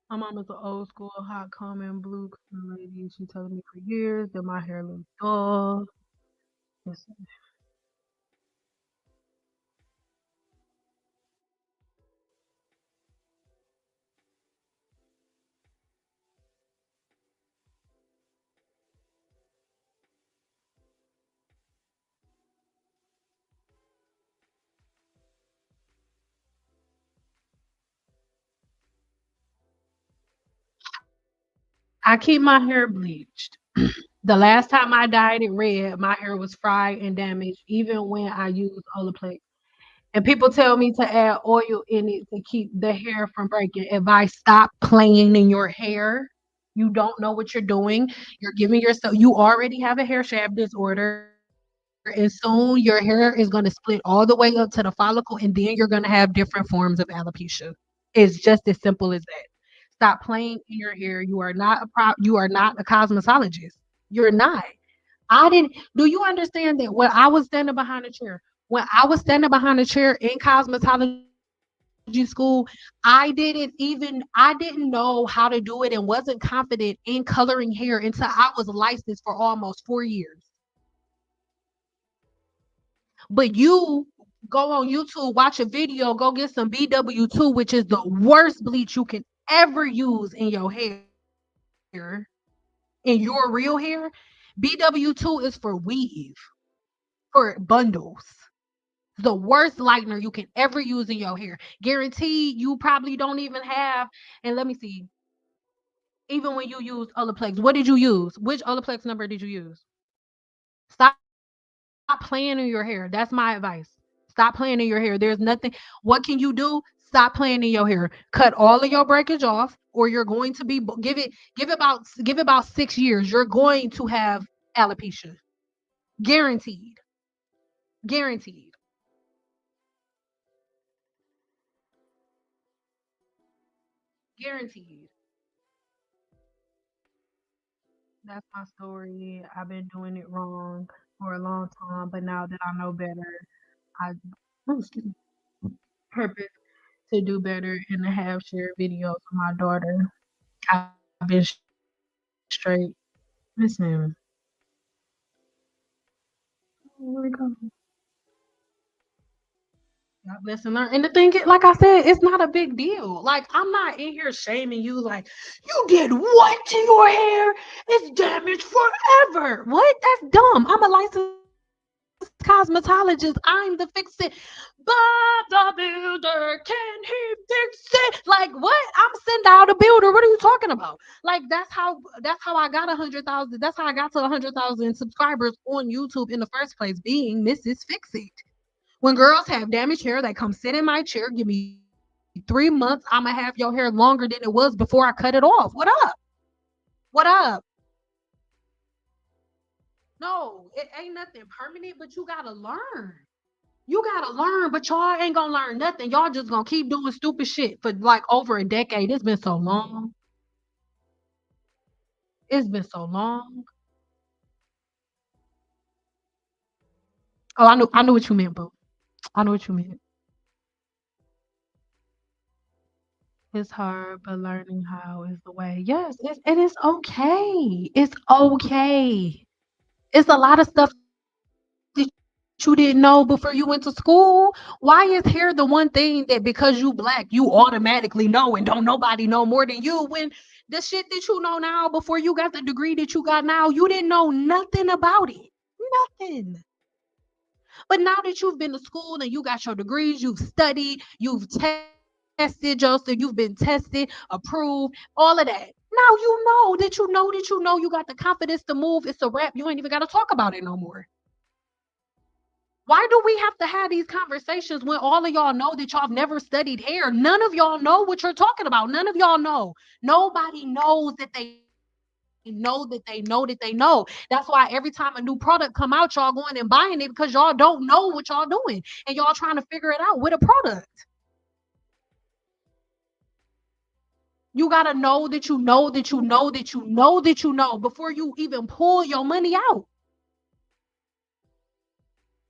My mom is an old school hot comb blue color lady. She telling me for years that my hair looks dull. Listen, I keep my hair bleached. The last time I dyed it red, my hair was fried and damaged, even when I used Olaplex. And people tell me to add oil in it to keep the hair from breaking. If I stop playing in your hair, you don't know what you're doing. You're giving yourself, you already have a hair shaft disorder, and soon your hair is going to split all the way up to the follicle, and then you're going to have different forms of alopecia. It's just as simple as that. Stop playing in your hair. You are not a cosmetologist. You're not. I didn't do you understand that when I was standing behind a chair, when I was standing behind a chair in cosmetology school, I didn't know how to do it and wasn't confident in coloring hair until I was licensed for almost 4 years. But you go on YouTube, watch a video, go get some BW2, which is the worst bleach you can ever use in your hair, in your real hair. BW2 is for weave, for bundles. The worst lightener you can ever use in your hair. Guaranteed you probably don't even have. And let me see. Even when you use Olaplex, what did you use? Which Olaplex number did you use? Stop playing in your hair. That's my advice. Stop playing in your hair. There's nothing. What can you do? Stop playing in your hair. Cut all of your breakage off, or you're going to be give it about 6 years. You're going to have alopecia, guaranteed, guaranteed. Guaranteed. That's my story. I've been doing it wrong for a long time, but now that I know better, I excuse me, purpose to do better and to have shared videos with my daughter. I've been straight. Listen, where we go? God bless and learn. And the thing is, like I said, it's not a big deal. Like, I'm not in here shaming you, like, you did what to your hair? It's damaged forever. What? That's dumb. I'm a licensed cosmetologist. I'm the fix it. Bob the builder, can he fix it? Like, what? I'm sending out a builder. What are you talking about? Like, that's how I got 100,000. That's how I got to 100,000 subscribers on YouTube in the first place, being Mrs. Fix It. When girls have damaged hair, they come sit in my chair, give me 3 months. I'ma have your hair longer than it was before I cut it off. What up? What up? No, it ain't nothing permanent, but you gotta learn. You gotta learn, but y'all ain't gonna learn nothing. Y'all just gonna keep doing stupid shit for like over a decade. It's been so long. It's been so long. Oh, I knew what you meant, boo. I know what you meant. It's hard, but learning how is the way. Yes, it is okay. It's okay. It's a lot of stuff that you didn't know before you went to school. Why is hair the one thing that because you black, you automatically know and don't nobody know more than you when the shit that you know now before you got the degree that you got now, you didn't know nothing about it. Nothing. But now that you've been to school and you got your degrees, you've studied, you've tested yourself, you've been tested, approved, all of that. Now you got the confidence to move. It's a wrap. You ain't even got to talk about it no more. Why do we have to have these conversations when all of y'all know that y'all have never studied hair? None of y'all know what you're talking about. None of y'all know. Nobody knows that they know. That's why every time a new product come out, y'all going and buying it because y'all don't know what y'all doing and y'all trying to figure it out with a product. You gotta know that you know that you know that you know that you know before you even pull your money out.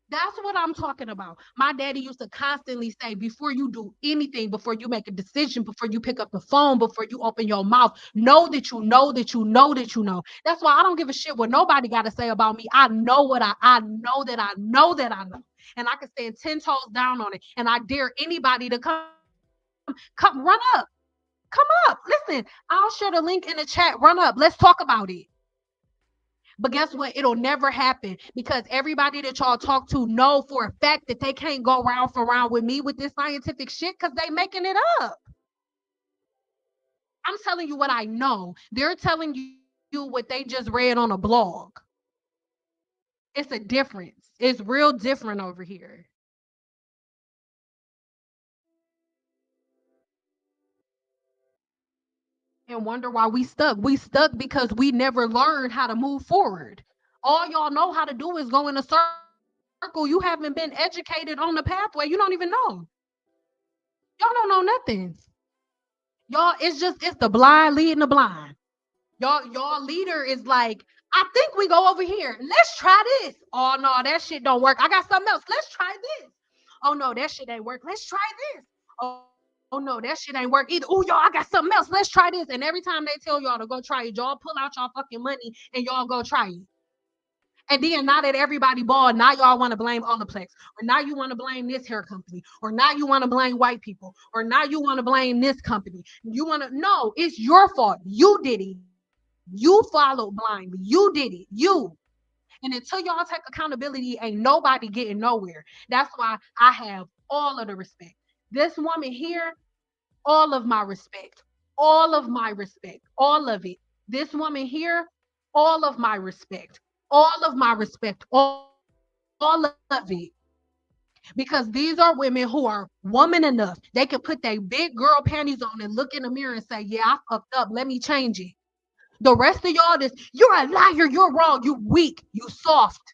That's what I'm talking about. My daddy used to constantly say, before you do anything, before you make a decision, before you pick up the phone, before you open your mouth, know that you know that you know that you know. That's why I don't give a shit what nobody got to say about me. I know what I know that I know that I know. And I can stand 10 toes down on it. And I dare anybody to come run up. Come up. Listen, I'll share the link in the chat. Run up. Let's talk about it. But guess what? It'll never happen because everybody that y'all talk to know for a fact that they can't go round for round with me with this scientific shit because they making it up. I'm telling you what I know. They're telling you what they just read on a blog. It's a difference. It's real different over here. And wonder why we stuck. We stuck because we never learned how to move forward. All y'all know how to do is go in a circle. You haven't been educated on the pathway. You don't even know. Y'all don't know nothing. It's the blind leading the blind. Y'all leader is like, I think we go over here. Let's try this. Oh no, that shit don't work. I got something else. Let's try this. Oh no, that shit ain't work. Let's try this. Oh no, that shit ain't work either. Oh y'all, I got something else. Let's try this. And every time they tell y'all to go try it, y'all pull out y'all fucking money and y'all go try it. And then now that everybody bald, now y'all want to blame Olaplex, or now you want to blame this hair company, or now you want to blame white people, or now you want to blame this company. You want to no, it's your fault. You did it. You followed blindly. You did it. You. And until y'all take accountability, ain't nobody getting nowhere. That's why I have all of the respect. This woman here, all of my respect, all of my respect, all of it. This woman here, all of my respect, all of my respect, all of it. Because these are women who are woman enough. They can put their big girl panties on and look in the mirror and say, yeah, I fucked up. Let me change it. The rest of y'all, this, you're a liar. You're wrong. You weak. You soft.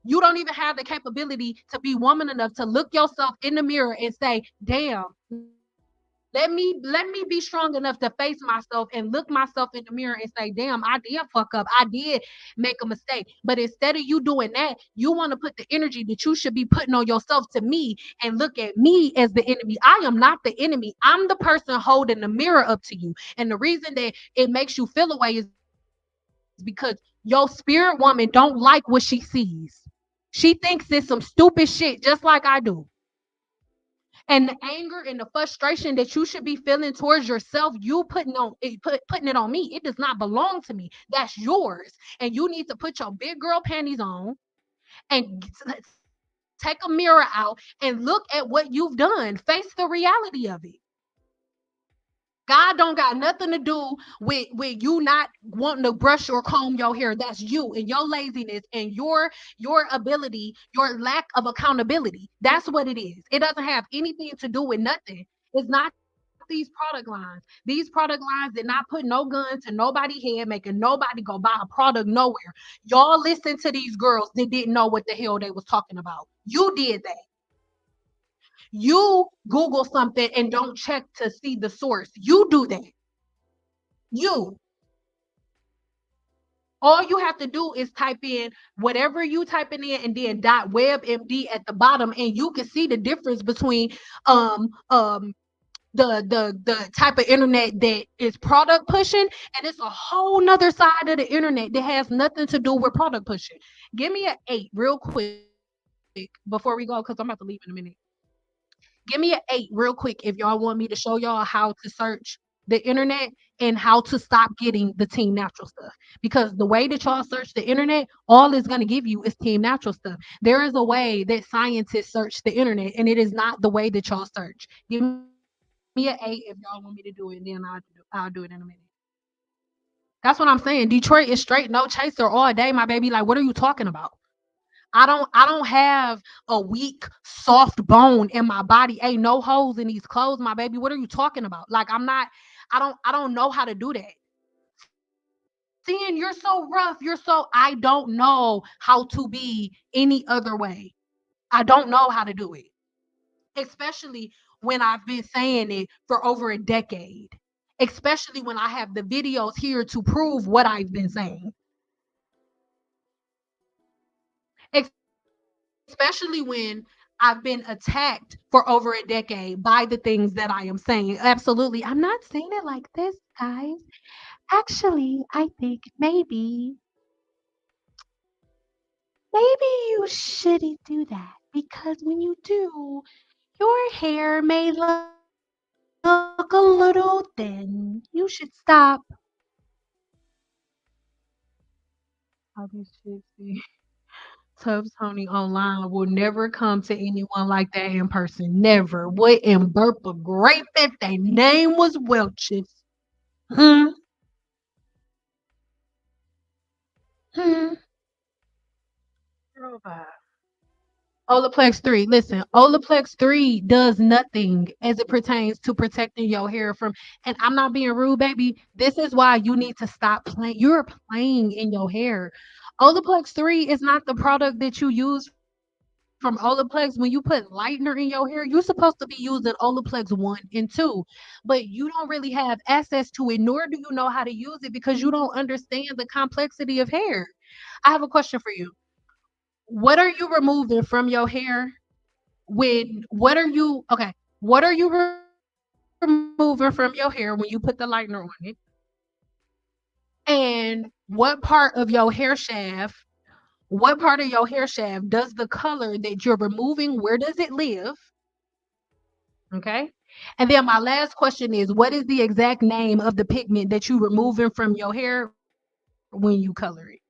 You don't even have the capability to be woman enough to look yourself in the mirror and say, damn, let me change it. Let me be strong enough to face myself and look myself in the mirror and say, damn, I did fuck up. I did make a mistake. But instead of you doing that, you want to put the energy that you should be putting on yourself to me and look at me as the enemy. I am not the enemy. I'm the person holding the mirror up to you. And the reason that it makes you feel away is because your spirit woman don't like what she sees. She thinks it's some stupid shit, just like I do. And the anger and the frustration that you should be feeling towards yourself, you putting it on me. It does not belong to me. That's yours. And you need to put your big girl panties on and take a mirror out and look at what you've done. Face the reality of it. God don't got nothing to do with you not wanting to brush or comb your hair. That's you and your laziness and your ability, your lack of accountability. That's what it is. It doesn't have anything to do with nothing. It's not these product lines. These product lines did not put no gun to nobody's head, making nobody go buy a product nowhere. Y'all listen to these girls that didn't know what the hell they was talking about. You did that. You Google something and don't check to see the source. You do that. You. All you have to do is type in whatever you typing in and then .webmd at the bottom, and you can see the difference between um um the type of internet that is product pushing, and it's a whole nother side of the internet that has nothing to do with product pushing. Give me an 8 real quick before we go, because I'm about to leave in a minute. Give me an 8 real quick if y'all want me to show y'all how to search the internet and how to stop getting the Team Natural stuff. Because the way that y'all search the internet, all it's going to give you is Team Natural stuff. There is a way that scientists search the internet, and it is not the way that y'all search. Give me an 8 if y'all want me to do it, and then I'll do it in a minute. That's what I'm saying. Detroit is straight no chaser all day, my baby. Like, what are you talking about? I don't have a weak, soft bone in my body. Ain't no holes in these clothes, my baby. What are you talking about? Like, I don't know how to do that. Seeing you're so rough, I don't know how to be any other way. I don't know how to do it. Especially when I've been saying it for over a decade. Especially when I have the videos here to prove what I've been saying. Especially when I've been attacked for over a decade by the things that I am saying. Absolutely. I'm not saying it like this, guys. Actually, I think maybe you shouldn't do that, because when you do, your hair may look a little thin. You should stop. All these chicks be Tubbs Tony online will never come to anyone like that in person. Never. Wouldn't burp a grape if their name was Welch's. Hmm. Hmm. Girl, bye. Olaplex 3. Listen, Olaplex 3 does nothing as it pertains to protecting your hair from, and I'm not being rude, baby. This is why you need to stop playing. You're playing in your hair. Olaplex 3 is not the product that you use from Olaplex. When you put lightener in your hair, you're supposed to be using Olaplex 1 and 2, but you don't really have access to it, nor do you know how to use it because you don't understand the complexity of hair. I have a question for you. What are you removing from your hair what are you removing from your hair when you put the lightener on it? And what part of your hair shaft does the color that you're removing, where does it live? Okay. And then my last question is, what is the exact name of the pigment that you removing from your hair when you color it?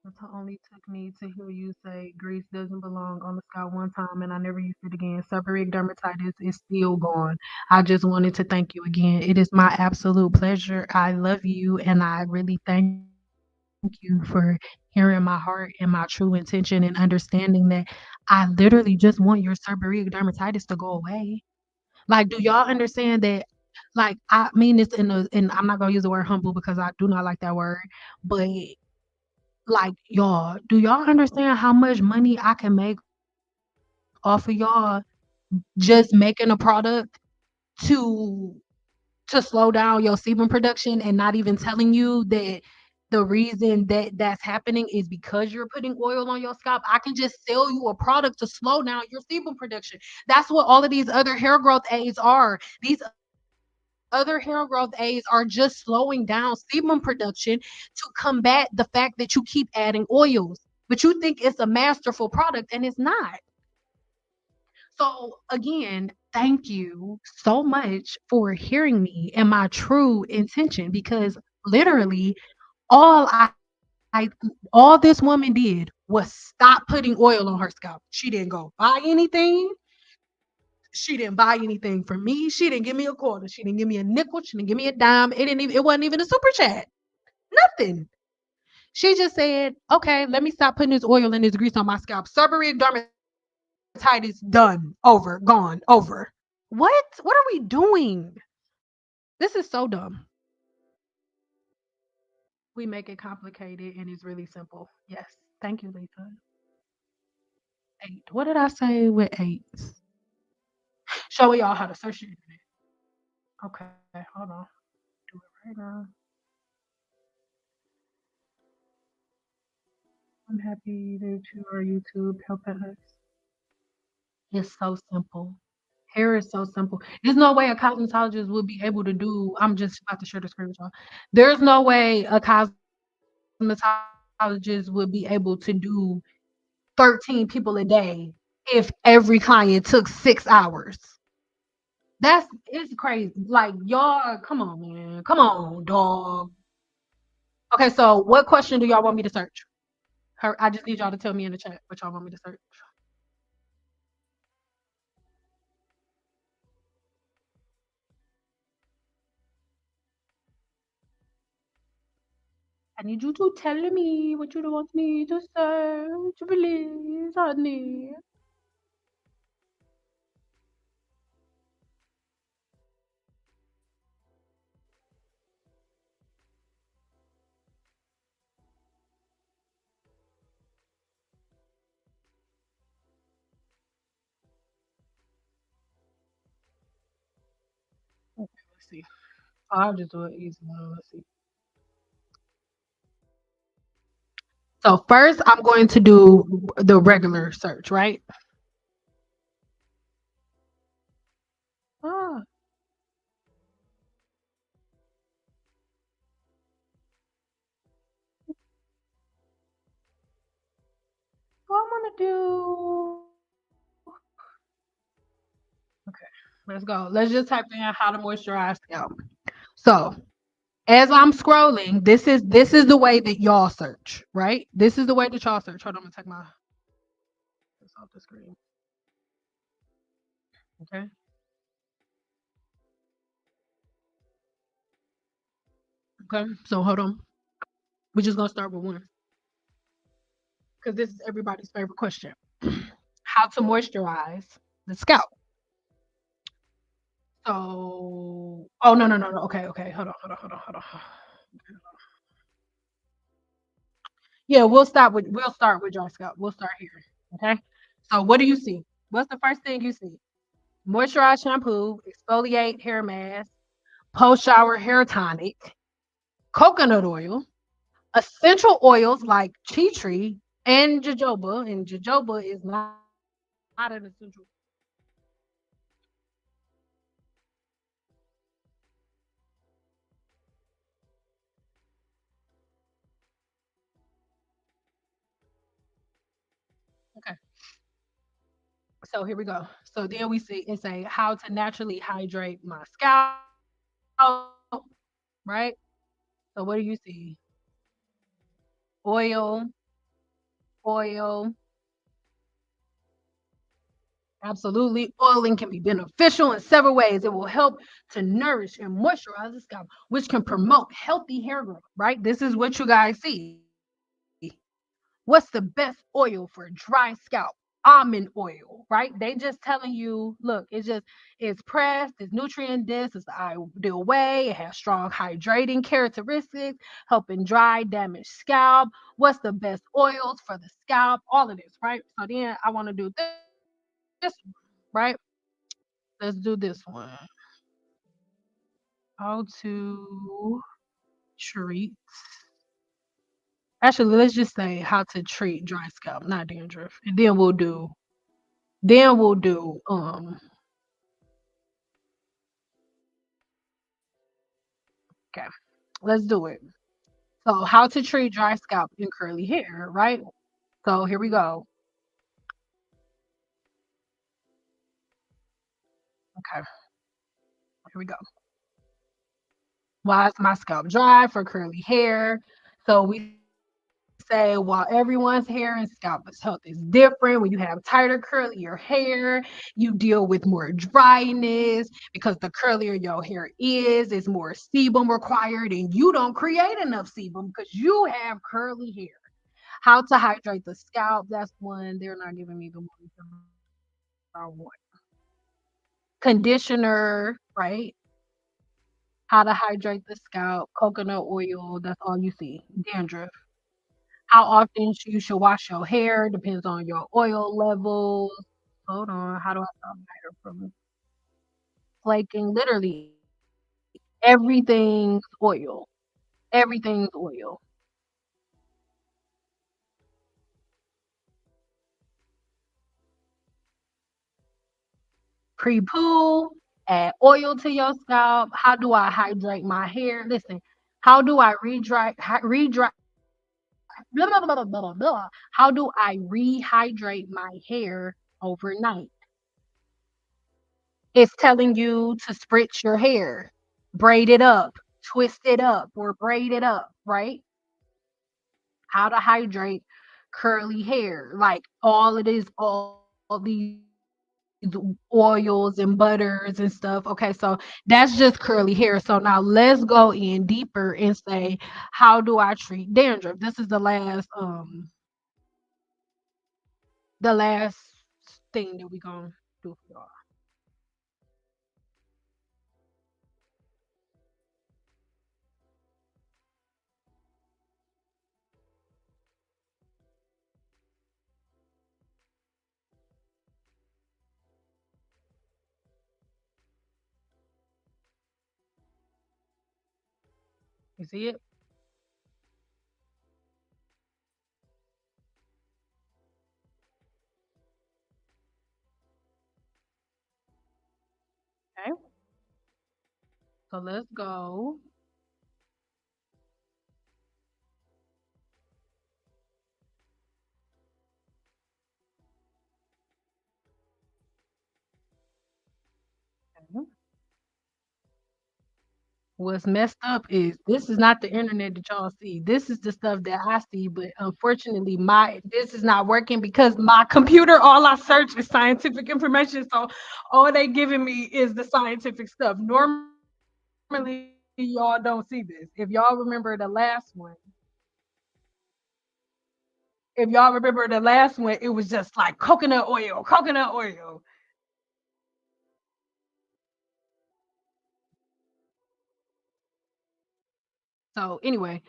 It only took me to hear you say grease doesn't belong on the scalp one time and I never used it again. Seborrheic dermatitis is still gone. I just wanted to thank you again. It is my absolute pleasure. I love you and I really thank you for hearing my heart and my true intention and understanding that I literally just want your seborrheic dermatitis to go away. Like, do y'all understand that? Like, I mean this and I'm not gonna use the word humble because I do not like that word, but like, y'all, do y'all understand how much money I can make off of off of y'all just making a product to slow down your sebum production and not even telling you that the reason that that's happening is because you're putting oil on your scalp. I can just sell you a product to slow down your sebum production. That's what all of these other hair growth aids are. These other hair growth aids are just slowing down sebum production to combat the fact that you keep adding oils. But you think it's a masterful product and it's not. So again, thank you so much for hearing me and my true intention because literally all I all this woman did was stop putting oil on her scalp. She didn't go buy anything. She didn't buy anything from me. She didn't give me a quarter. She didn't give me a nickel. She didn't give me a dime. It wasn't even a super chat. Nothing. She just said, okay, let me stop putting this oil and this grease on my scalp. Seborrheic dermatitis done, over, gone, over. What? What are we doing? This is so dumb. We make it complicated and it's really simple. Yes. Thank you, Lisa. 8. What did I say with 8s? Showing y'all how to search the internet. Okay, hold on. Do it right now. I'm happy that you are YouTube helping us. It's so simple. Hair is so simple. There's no way a cosmetologist would be able to do. I'm just about to share the screen with y'all. There's no way a cosmetologist would be able to do 13 people a day if every client took 6 hours. It's crazy. Like y'all, come on, man. Come on, dog. Okay, so what question do y'all want me to search? I just need y'all to tell me in the chat what y'all want me to search. I need you to tell me what you want me to search, please, honey. Okay, let's see. I'll just do it easy one. Let's see. So first, I'm going to do the regular search, right? Ah, so I'm gonna do. Okay, let's go. Let's just type in how to moisturize scalp. So as I'm scrolling, this is the way that y'all search, right? This is the way that y'all search. Hold on, I'm gonna take my this off the screen. Okay. Okay. So hold on. We're just gonna start with one because this is everybody's favorite question. How to moisturize the scalp. So, oh no. Okay, okay. Hold on. Yeah, we'll start with dry scalp. We'll start here. Okay. So what do you see? What's the first thing you see? Moisturize shampoo, exfoliate hair mask, post shower hair tonic, coconut oil, essential oils like tea tree and jojoba. And jojoba is not an essential. Okay. So here we go. So then we see it's a how to naturally hydrate my scalp, right? So what do you see? Oil, oil, absolutely. Oiling can be beneficial in several ways. It will help to nourish and moisturize the scalp, which can promote healthy hair growth, right? This is what you guys see. What's the best oil for dry scalp? Almond oil, right? They just telling you, look, it's pressed, it's nutrient dense, it's the ideal way, it has strong hydrating characteristics, helping dry, damaged scalp. What's the best oils for the scalp? All of this, right? So then I want to do this. this one, right? Let's do this one. How to treat. Actually, let's just say how to treat dry scalp, not dandruff, and then we'll do. Okay, let's do it. So, how to treat dry scalp and curly hair, right? So here we go. Okay, here we go. Why is my scalp dry for curly hair? So we say while everyone's hair and scalp health is different, when you have tighter, curlier hair, you deal with more dryness because the curlier your hair is more sebum required, and you don't create enough sebum because you have curly hair. How to hydrate the scalp? That's one. They're not giving me the ones that I want. Conditioner, right? How to hydrate the scalp, coconut oil, that's all you see. Dandruff. How often you should wash your hair depends on your oil levels. Hold on, how do I stop my hair from flaking? Literally, everything's oil. Everything's oil. Pre-poo, add oil to your scalp. How do I hydrate my hair? Listen, how do I blah, blah, blah, blah, blah. How do I rehydrate my hair overnight? It's telling you to spritz your hair, braid it up, twist it up, or braid it up, right? How to hydrate curly hair, like all these oils and butters and stuff. Okay, so that's just curly hair. So now let's go in deeper and say, how do I treat dandruff? This is the last thing that we gonna do for y'all. You see it? Okay. So let's go. Okay. What's messed up is this is not the internet that y'all see. This is the stuff that I see, but unfortunately, my this is not working because my computer, all I search is scientific information. So all they giving me is the scientific stuff. Normally, y'all don't see this. If y'all remember the last one, it was just like coconut oil. So anyway,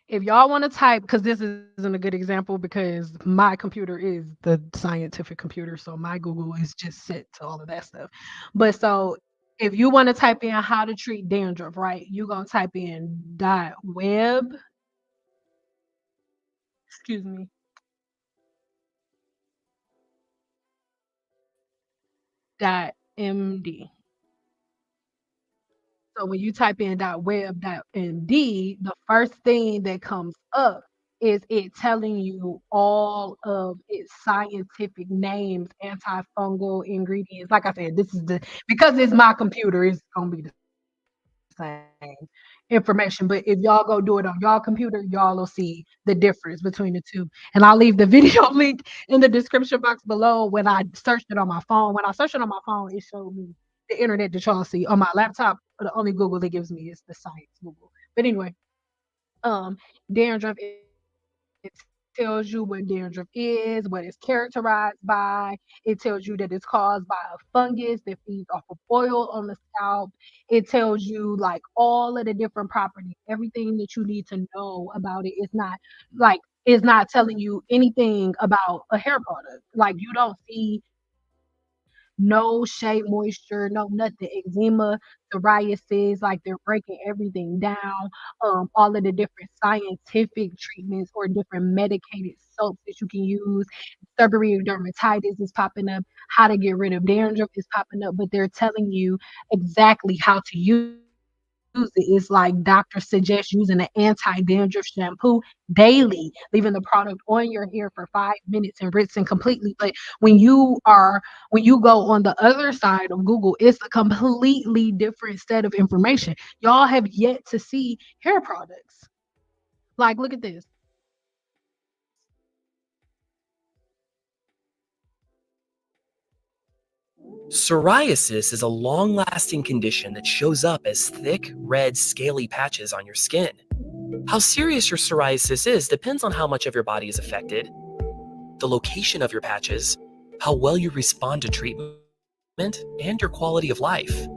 if y'all want to type, because this isn't a good example because my computer is the scientific computer, so my Google is just set to all of that stuff. But so if you want to type in how to treat dandruff, right? You're gonna type in dot web, excuse me, dot md. So when you type in .web.md, the first thing that comes up is it telling you all of its scientific names, antifungal ingredients. Like I said, this is the because it's my computer, it's gonna be the same information. But if y'all go do it on y'all computer, y'all will see the difference between the two. And I'll leave the video link in the description box below. When I searched it on my phone, when I searched it on my phone, it showed me the internet that y'all see. On my laptop, the only Google it gives me is the science Google. But anyway, dandruff, it tells you what dandruff is, what it's characterized by. It tells you that it's caused by a fungus that feeds off of oil on the scalp. It tells you like all of the different properties, everything that you need to know about it. Like it's not telling you anything about a hair product. Like you don't see no shea moisture, no nothing. Eczema, psoriasis, like they're breaking everything down. All of the different scientific treatments or different medicated soaps that you can use. Seborrheic dermatitis is popping up. How to get rid of dandruff is popping up, but they're telling you exactly how to use it. It's like doctors suggest using an anti-dandruff shampoo daily, leaving the product on your hair for 5 minutes and rinsing completely. But when you go on the other side of Google, it's a completely different set of information. Y'all have yet to see hair products. Like, look at this. Psoriasis is a long lasting condition that shows up as thick, red, scaly patches on your skin. How serious your psoriasis is depends on how much of your body is affected, the location of your patches, how well you respond to treatment, and your quality of life.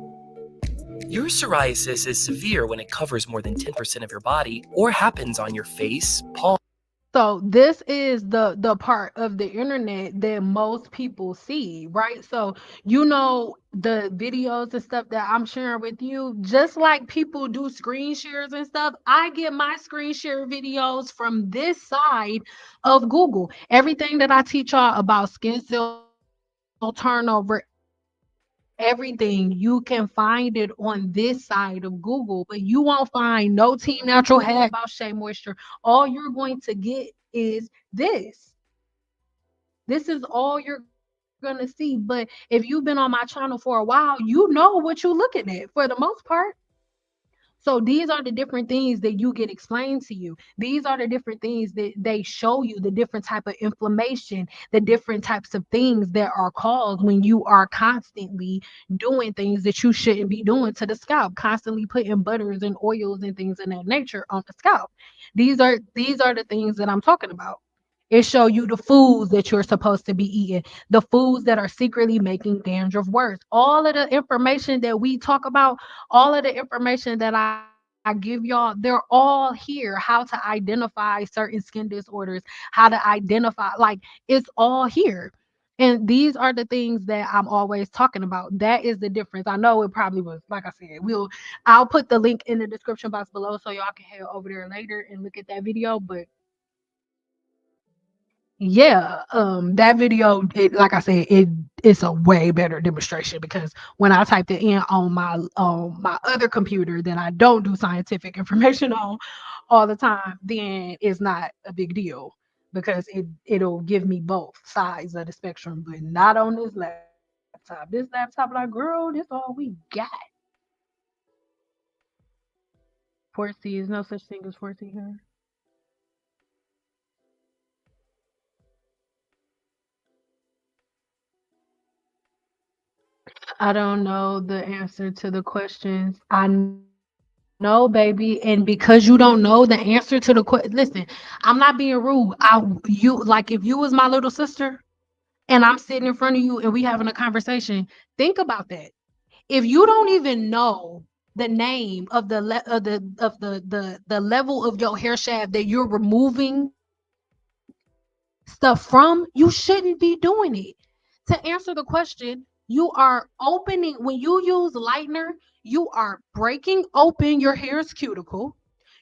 Your psoriasis is severe when it covers more than 10% of your body or happens on your face, palm. So this is the part of the internet that most people see, right? So the videos and stuff that I'm sharing with you, just like people do screen shares and stuff, I get my screen share videos from this side of Google. Everything that I teach y'all about skin cell turnover, everything, you can find it on this side of Google, but you won't find no Team Natural Hair about Shea Moisture. All you're going to get is this is all you're gonna see. But if you've been on my channel for a while, you know what you're looking at for the most part. So these are the different things that you get explained to you. These are the different things that they show you, the different type of inflammation, the different types of things that are caused when you are constantly doing things that you shouldn't be doing to the scalp, constantly putting butters and oils and things of that nature on the scalp. These are the things that I'm talking about. It show you the foods that you're supposed to be eating, the foods that are secretly making dandruff worse. All of the information that we talk about, all of the information that I give y'all, they're all here. How to identify certain skin disorders, how to identify, like, it's all here. And these are the things that I'm always talking about. That is the difference. I know it probably was, like I said, I'll put the link in the description box below so y'all can head over there later and look at that video. But yeah, that video, like I said, it's a way better demonstration because when I typed it in on my other computer that I don't do scientific information on all the time, then it's not a big deal because it'll give me both sides of the spectrum, but not on this laptop. This laptop, like, girl, this all we got. 4C is no such thing as 4C here. I don't know the answer to the questions. I know, baby. And because you don't know the answer to the listen, I'm not being rude. Like, if you was my little sister and I'm sitting in front of you and we having a conversation, think about that. If you don't even know the name of the level of your hair shaft that you're removing stuff from, you shouldn't be doing it. To answer the question, you are opening, when you use lightener, you are breaking open your hair's cuticle.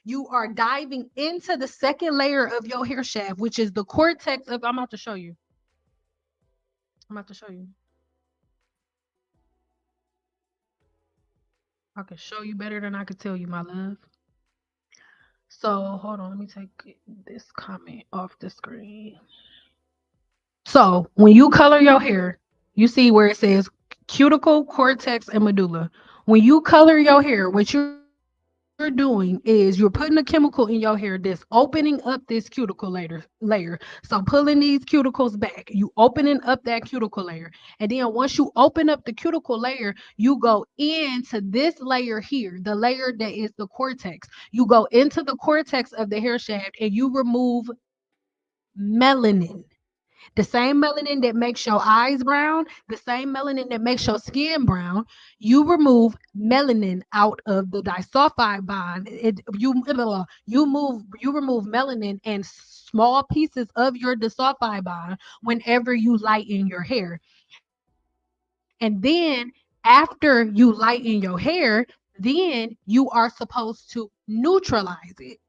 You are diving into the second layer of your hair shaft, which is the cortex of, I'm about to show you. I'm about to show you. I can show you better than I could tell you, my love. So hold on, let me take this comment off the screen. So when you color your hair, you see where it says cuticle, cortex, and medulla. When you color your hair, what you're doing is you're putting a chemical in your hair that's opening up this cuticle layer. So pulling these cuticles back, you opening up that cuticle layer. And then once you open up the cuticle layer, you go into this layer here, the layer that is the cortex. You go into the cortex of the hair shaft and you remove melanin. The same melanin that makes your eyes brown, the same melanin that makes your skin brown, you remove melanin out of the disulfide bond. You remove melanin and small pieces of your disulfide bond whenever you lighten your hair. And then after you lighten your hair, then you are supposed to neutralize it.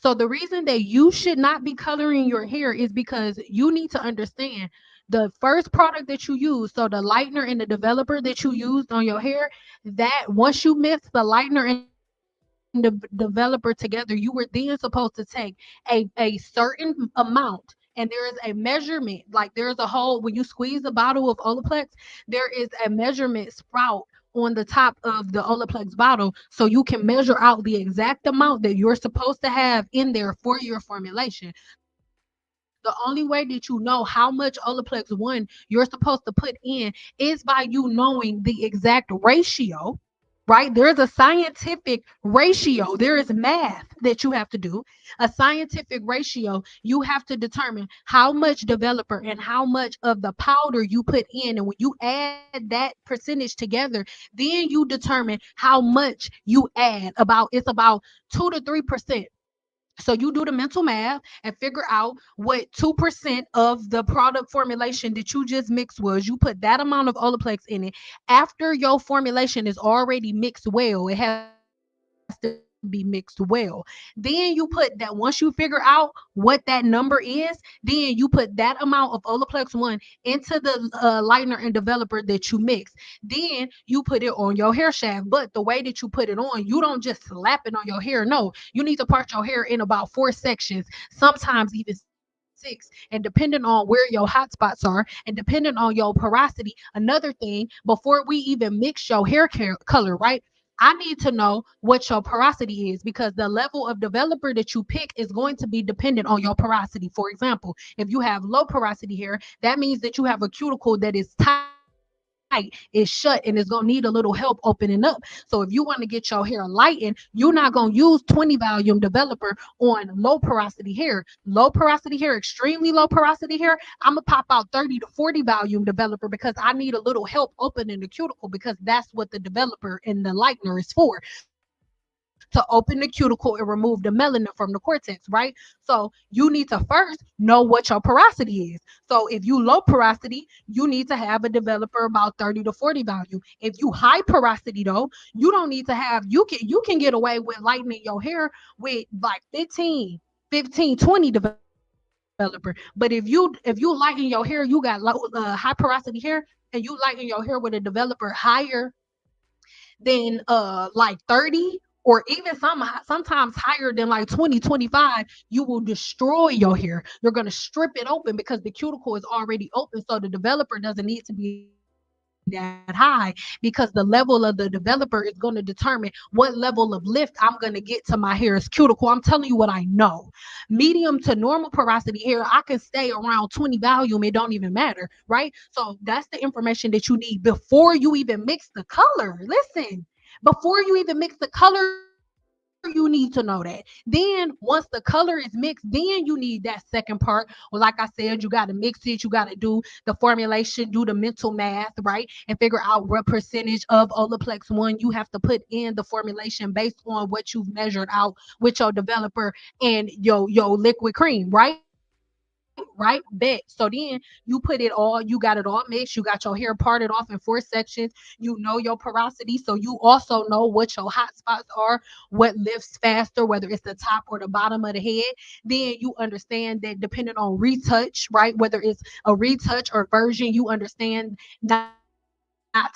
So the reason that you should not be coloring your hair is because you need to understand the first product that you use, so the lightener and the developer that you used on your hair, that once you mix the lightener and the developer together, you were then supposed to take a certain amount, and there is a measurement. Like there's a whole, when you squeeze a bottle of Olaplex, there is a measurement sprout on the top of the Olaplex bottle, so you can measure out the exact amount that you're supposed to have in there for your formulation. The only way that you know how much Olaplex 1 you're supposed to put in is by you knowing the exact ratio, right? There's a scientific ratio. There is math that you have to do. A scientific ratio. You have to determine how much developer and how much of the powder you put in. And when you add that percentage together, then you determine how much you add. It's about 2 to 3%. So you do the mental math and figure out what 2% of the product formulation that you just mixed was. You put that amount of Olaplex in it. After your formulation is already mixed well, it has to be mixed well. Then you put that, once you figure out what that number is, then you put that amount of Olaplex 1 into the lightener and developer that you mix. Then you put it on your hair shaft. But the way that you put it on, you don't just slap it on your hair. No, you need to part your hair in about 4 sections, sometimes even 6. And depending on where your hot spots are, and depending on your porosity, another thing, before we even mix your hair color, right? I need to know what your porosity is, because the level of developer that you pick is going to be dependent on your porosity. For example, if you have low porosity hair, that means that you have a cuticle that is tight, is shut, and it's going to need a little help opening up. So if you want to get your hair lightened, you're not going to use 20 volume developer on low porosity hair. Low porosity hair, extremely low porosity hair, I'm going to pop out 30 to 40 volume developer because I need a little help opening the cuticle, because that's what the developer and the lightener is for, to open the cuticle and remove the melanin from the cortex, right? So you need to first know what your porosity is. So if you low porosity, you need to have a developer about 30 to 40 volume. If you high porosity though, you don't need to have, you can get away with lightening your hair with like 20 developer. But if you lighten your hair, you got high porosity hair, and you lighten your hair with a developer higher than like 30, or even sometimes higher than like 20, 25, you will destroy your hair. You're going to strip it open because the cuticle is already open, so the developer doesn't need to be that high, because the level of the developer is going to determine what level of lift I'm going to get to my hair's cuticle. I'm telling you what I know. Medium to normal porosity hair, I can stay around 20 volume, it don't even matter, right? So that's the information that you need before you even mix the color. Listen, before you even mix the color, you need to know that. Then once the color is mixed, then you need that second part. Well, like I said, you got to mix it, you got to do the formulation, do the mental math, right? And figure out what percentage of Olaplex 1 you have to put in the formulation based on what you've measured out with your developer and your liquid cream, right? Bet. So then you put it all, you got it all mixed, you got your hair parted off in 4 sections, you know your porosity, so you also know what your hot spots are, what lifts faster, whether it's the top or the bottom of the head. Then you understand that depending on retouch, right, whether it's a retouch or version, you understand not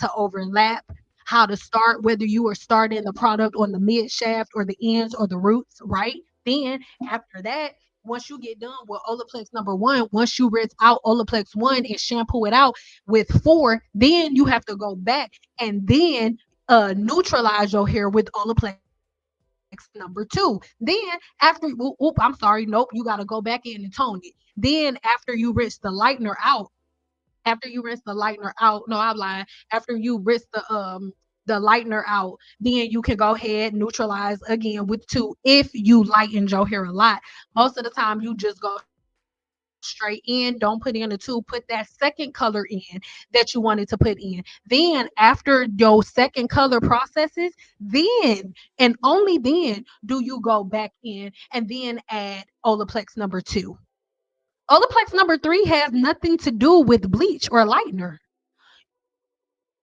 to overlap, how to start, whether you are starting the product on the mid shaft or the ends or the roots, right? Then after that, once you get done with Olaplex number 1, once you rinse out Olaplex 1 and shampoo it out with 4, then you have to go back and then neutralize your hair with Olaplex number 2. Then after, I'm sorry, nope, you got to go back in and tone it. Then after you rinse the lightener out, no, I'm lying. After you rinse the lightener out, then you can go ahead neutralize again with 2 if you lightened your hair a lot. Most of the time you just go straight in, don't put in a 2, put that second color in that you wanted to put in. Then after your second color processes, then and only then do you go back in and then add Olaplex number 2. Olaplex number 3 has nothing to do with bleach or lightener.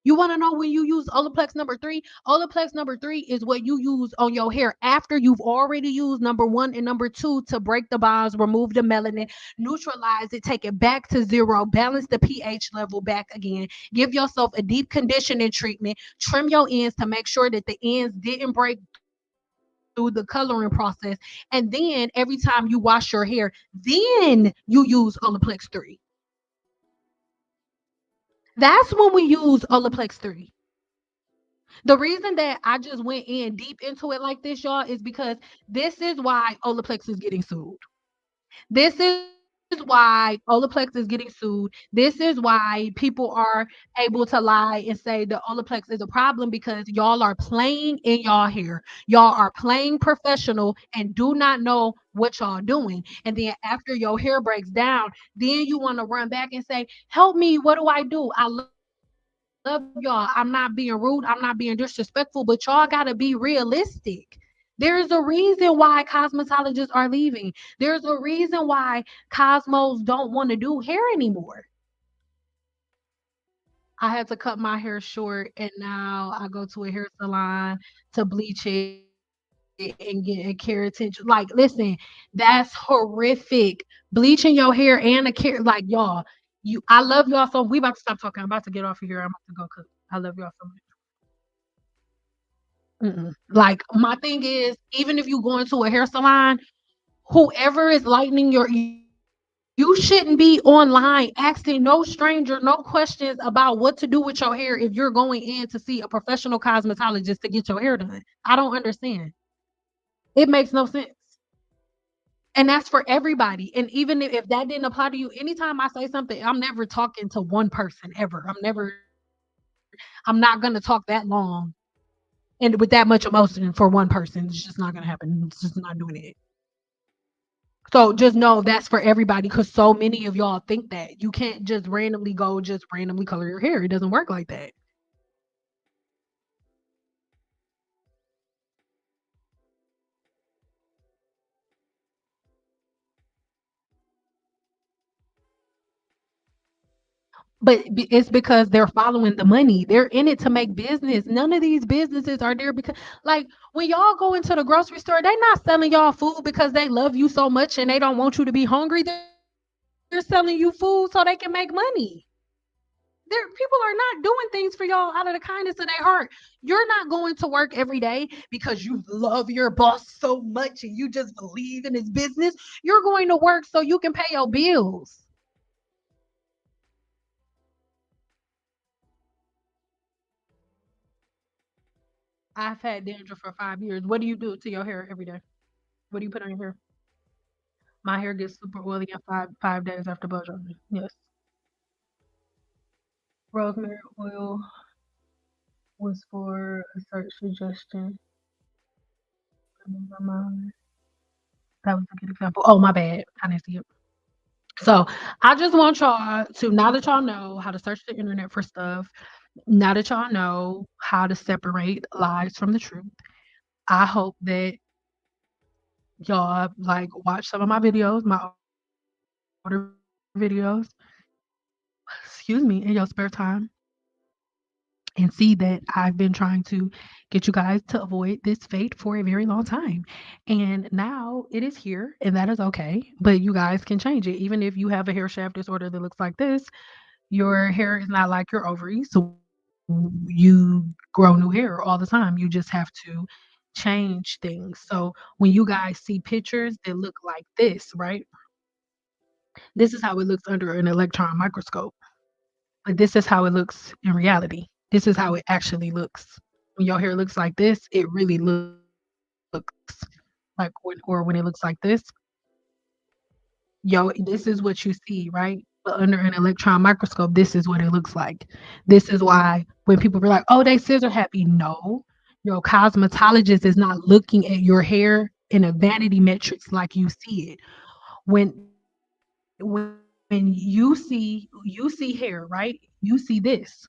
You want to know when you use Olaplex number 3? Olaplex number 3 is what you use on your hair after you've already used number 1 and number 2 to break the bonds, remove the melanin, neutralize it, take it back to 0, balance the pH level back again, give yourself a deep conditioning treatment, trim your ends to make sure that the ends didn't break through the coloring process. And then every time you wash your hair, then you use Olaplex 3. That's when we use Olaplex 3. The reason that I just went in deep into it like this, y'all, is because this is why Olaplex is getting sued. This is why Olaplex is getting sued. This is why people are able to lie and say the Olaplex is a problem because y'all are playing in y'all hair. Y'all are playing professional and do not know what y'all doing. And then after your hair breaks down, then you want to run back and say, "Help me, what do I do? I love y'all. I'm not being rude, I'm not being disrespectful, but y'all got to be realistic." There's a reason why cosmetologists are leaving. There's a reason why cosmos don't want to do hair anymore. I had to cut my hair short and now I go to a hair salon to bleach it and get a keratin. Like, listen, that's horrific. Bleaching your hair and like, y'all, I love y'all so we about to stop talking. I'm about to get off of here. I'm about to go cook. I love y'all so much. Like, my thing is, even if you go into a hair salon, whoever is lightening you shouldn't be online asking no stranger no questions about what to do with your hair if you're going in to see a professional cosmetologist to get your hair done. I don't understand. It makes no sense. And that's for everybody. And even if that didn't apply to you, anytime I say something, I'm never talking to one person ever. I'm not going to talk that long and with that much emotion for one person. It's just not going to happen. It's just not doing it. So just know that's for everybody because so many of y'all think that you can't just randomly go, just randomly color your hair. It doesn't work like that. But it's because they're following the money. They're in it to make business. None of these businesses are there because, like, when y'all go into the grocery store, they not selling y'all food because they love you so much and they don't want you to be hungry. They're selling you food so they can make money. People are not doing things for y'all out of the kindness of their heart. You're not going to work every day because you love your boss so much and you just believe in his business. You're going to work so you can pay your bills. I've had dandruff for 5 years. What do you do to your hair every day? What do you put on your hair? My hair gets super oily in five days after blow drying. Yes. Rosemary oil was for a search suggestion. That was a good example. Oh, my bad. I didn't see it. So I just want y'all to, now that y'all know how to search the internet for stuff, now that y'all know how to separate lies from the truth, I hope that y'all like watch some of my videos, my older videos, excuse me, in your spare time and see that I've been trying to get you guys to avoid this fate for a very long time. And now it is here, and that is okay. But you guys can change it. Even if you have a hair shaft disorder that looks like this, your hair is not like your ovaries. So you grow new hair all the time. You just have to change things. So when you guys see pictures that look like this, right? This is how it looks under an electron microscope. Like, this is how it looks in reality. This is how it actually looks. When your hair looks like this, it really looks like when, or when it looks like this, yo, this is what you see, right? But under an electron microscope, this is what it looks like. This is why when people be like, "Oh, they scissor happy," no, your cosmetologist is not looking at your hair in a vanity metrics like you see it. When you see hair, right? You see this.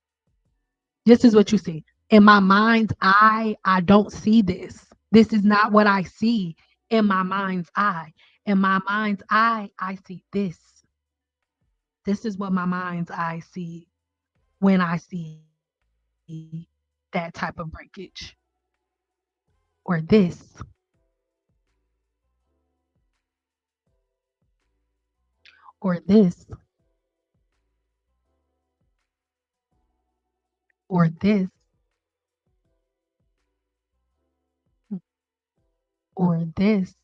This is what you see. In my mind's eye, I don't see this. This is not what I see in my mind's eye. In my mind's eye, I see this. This is what my mind's eye see when I see it. that type of breakage. Or this, or this, or this, or this.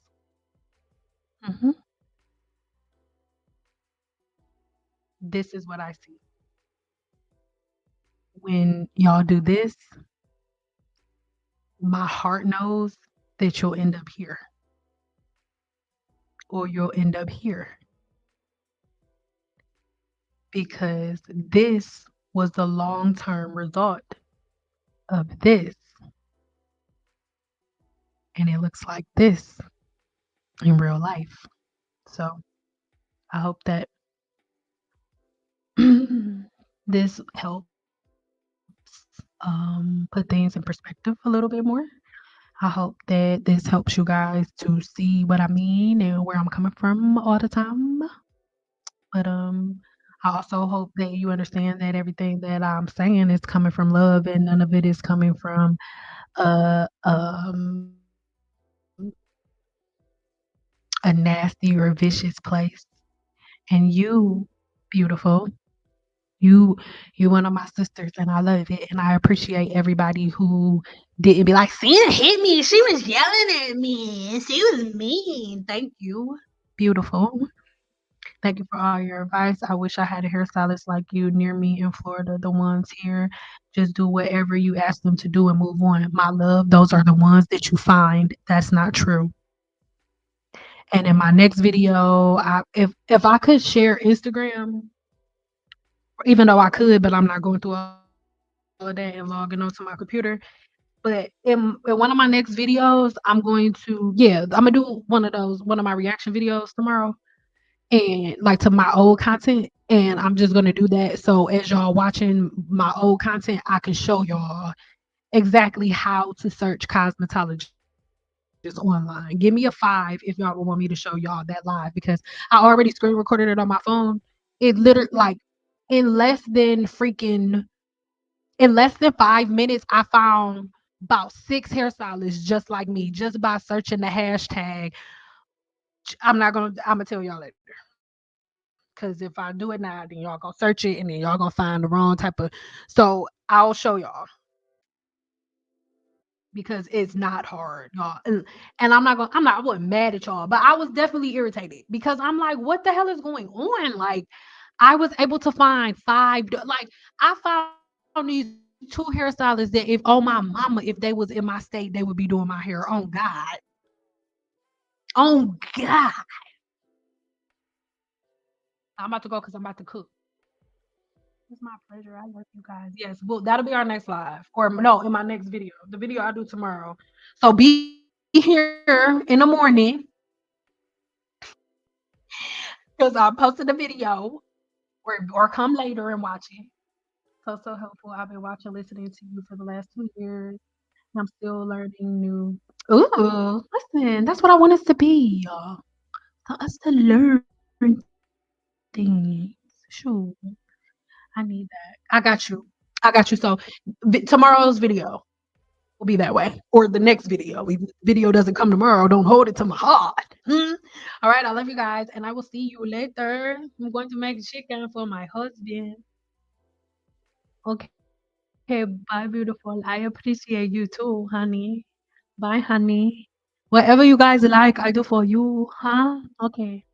Mhm. This is what I see. When y'all do this, my heart knows that you'll end up here or you'll end up here because this was the long term result of this. And it looks like this in real life. So I hope that this helps put things in perspective a little bit more. I hope that this helps you guys to see what I mean and where I'm coming from all the time. But I also hope that you understand that everything that I'm saying is coming from love and none of it is coming from uh um a nasty or vicious place. And beautiful, you you one of my sisters and I love it and I appreciate everybody who didn't be like, Cyn hit me. She was yelling at me. She was mean. Thank you. Beautiful. Thank you for all your advice. I wish I had a hairstylist like you near me in Florida. The ones here just do whatever you ask them to do and move on. My love, those are the ones that you find. That's not true. And in my next video, if I could share Instagram, even though I could, but I'm not going through all of that and logging onto my computer. But in one of my next videos, I'm going to I'm gonna do one of my reaction videos tomorrow and like to my old content. And I'm just gonna do that. So as y'all watching my old content, I can show y'all exactly how to search cosmetologists online. Give me a 5 if y'all would want me to show y'all that live because I already screen recorded it on my phone. It literally like in less than freaking in less than 5 minutes, I found about 6 hairstylists just like me, just by searching the hashtag. I'm gonna tell y'all later. Cause if I do it now, then y'all gonna search it and then y'all gonna find the wrong type of. So I'll show y'all because it's not hard, y'all. And I wasn't mad at y'all, but I was definitely irritated because I'm like, what the hell is going on? Like, I was able to find like I found these 2 hairstylists that if oh my mama, if they was in my state, they would be doing my hair. On God. On God. I'm about to go because I'm about to cook. It's my pleasure. I love you guys. Yes, well, that'll be our next live. Or no, in my next video. The video I do tomorrow. So be here in the morning because I posted a video or come later and watch it. So helpful. I've been watching, listening to you for the last 2 years. And I'm still learning new. Ooh, listen, that's what I want us to be, y'all. For us to learn things. Sure. I need that. I got you. I got you. So tomorrow's video will be that way, or the next video. Video doesn't come tomorrow. Don't hold it to my heart. All right. I love you guys, and I will see you later. I'm going to make chicken for my husband. Okay. Bye, beautiful. I appreciate you too, honey. Bye, honey. Whatever you guys like, I do for you, huh? Okay.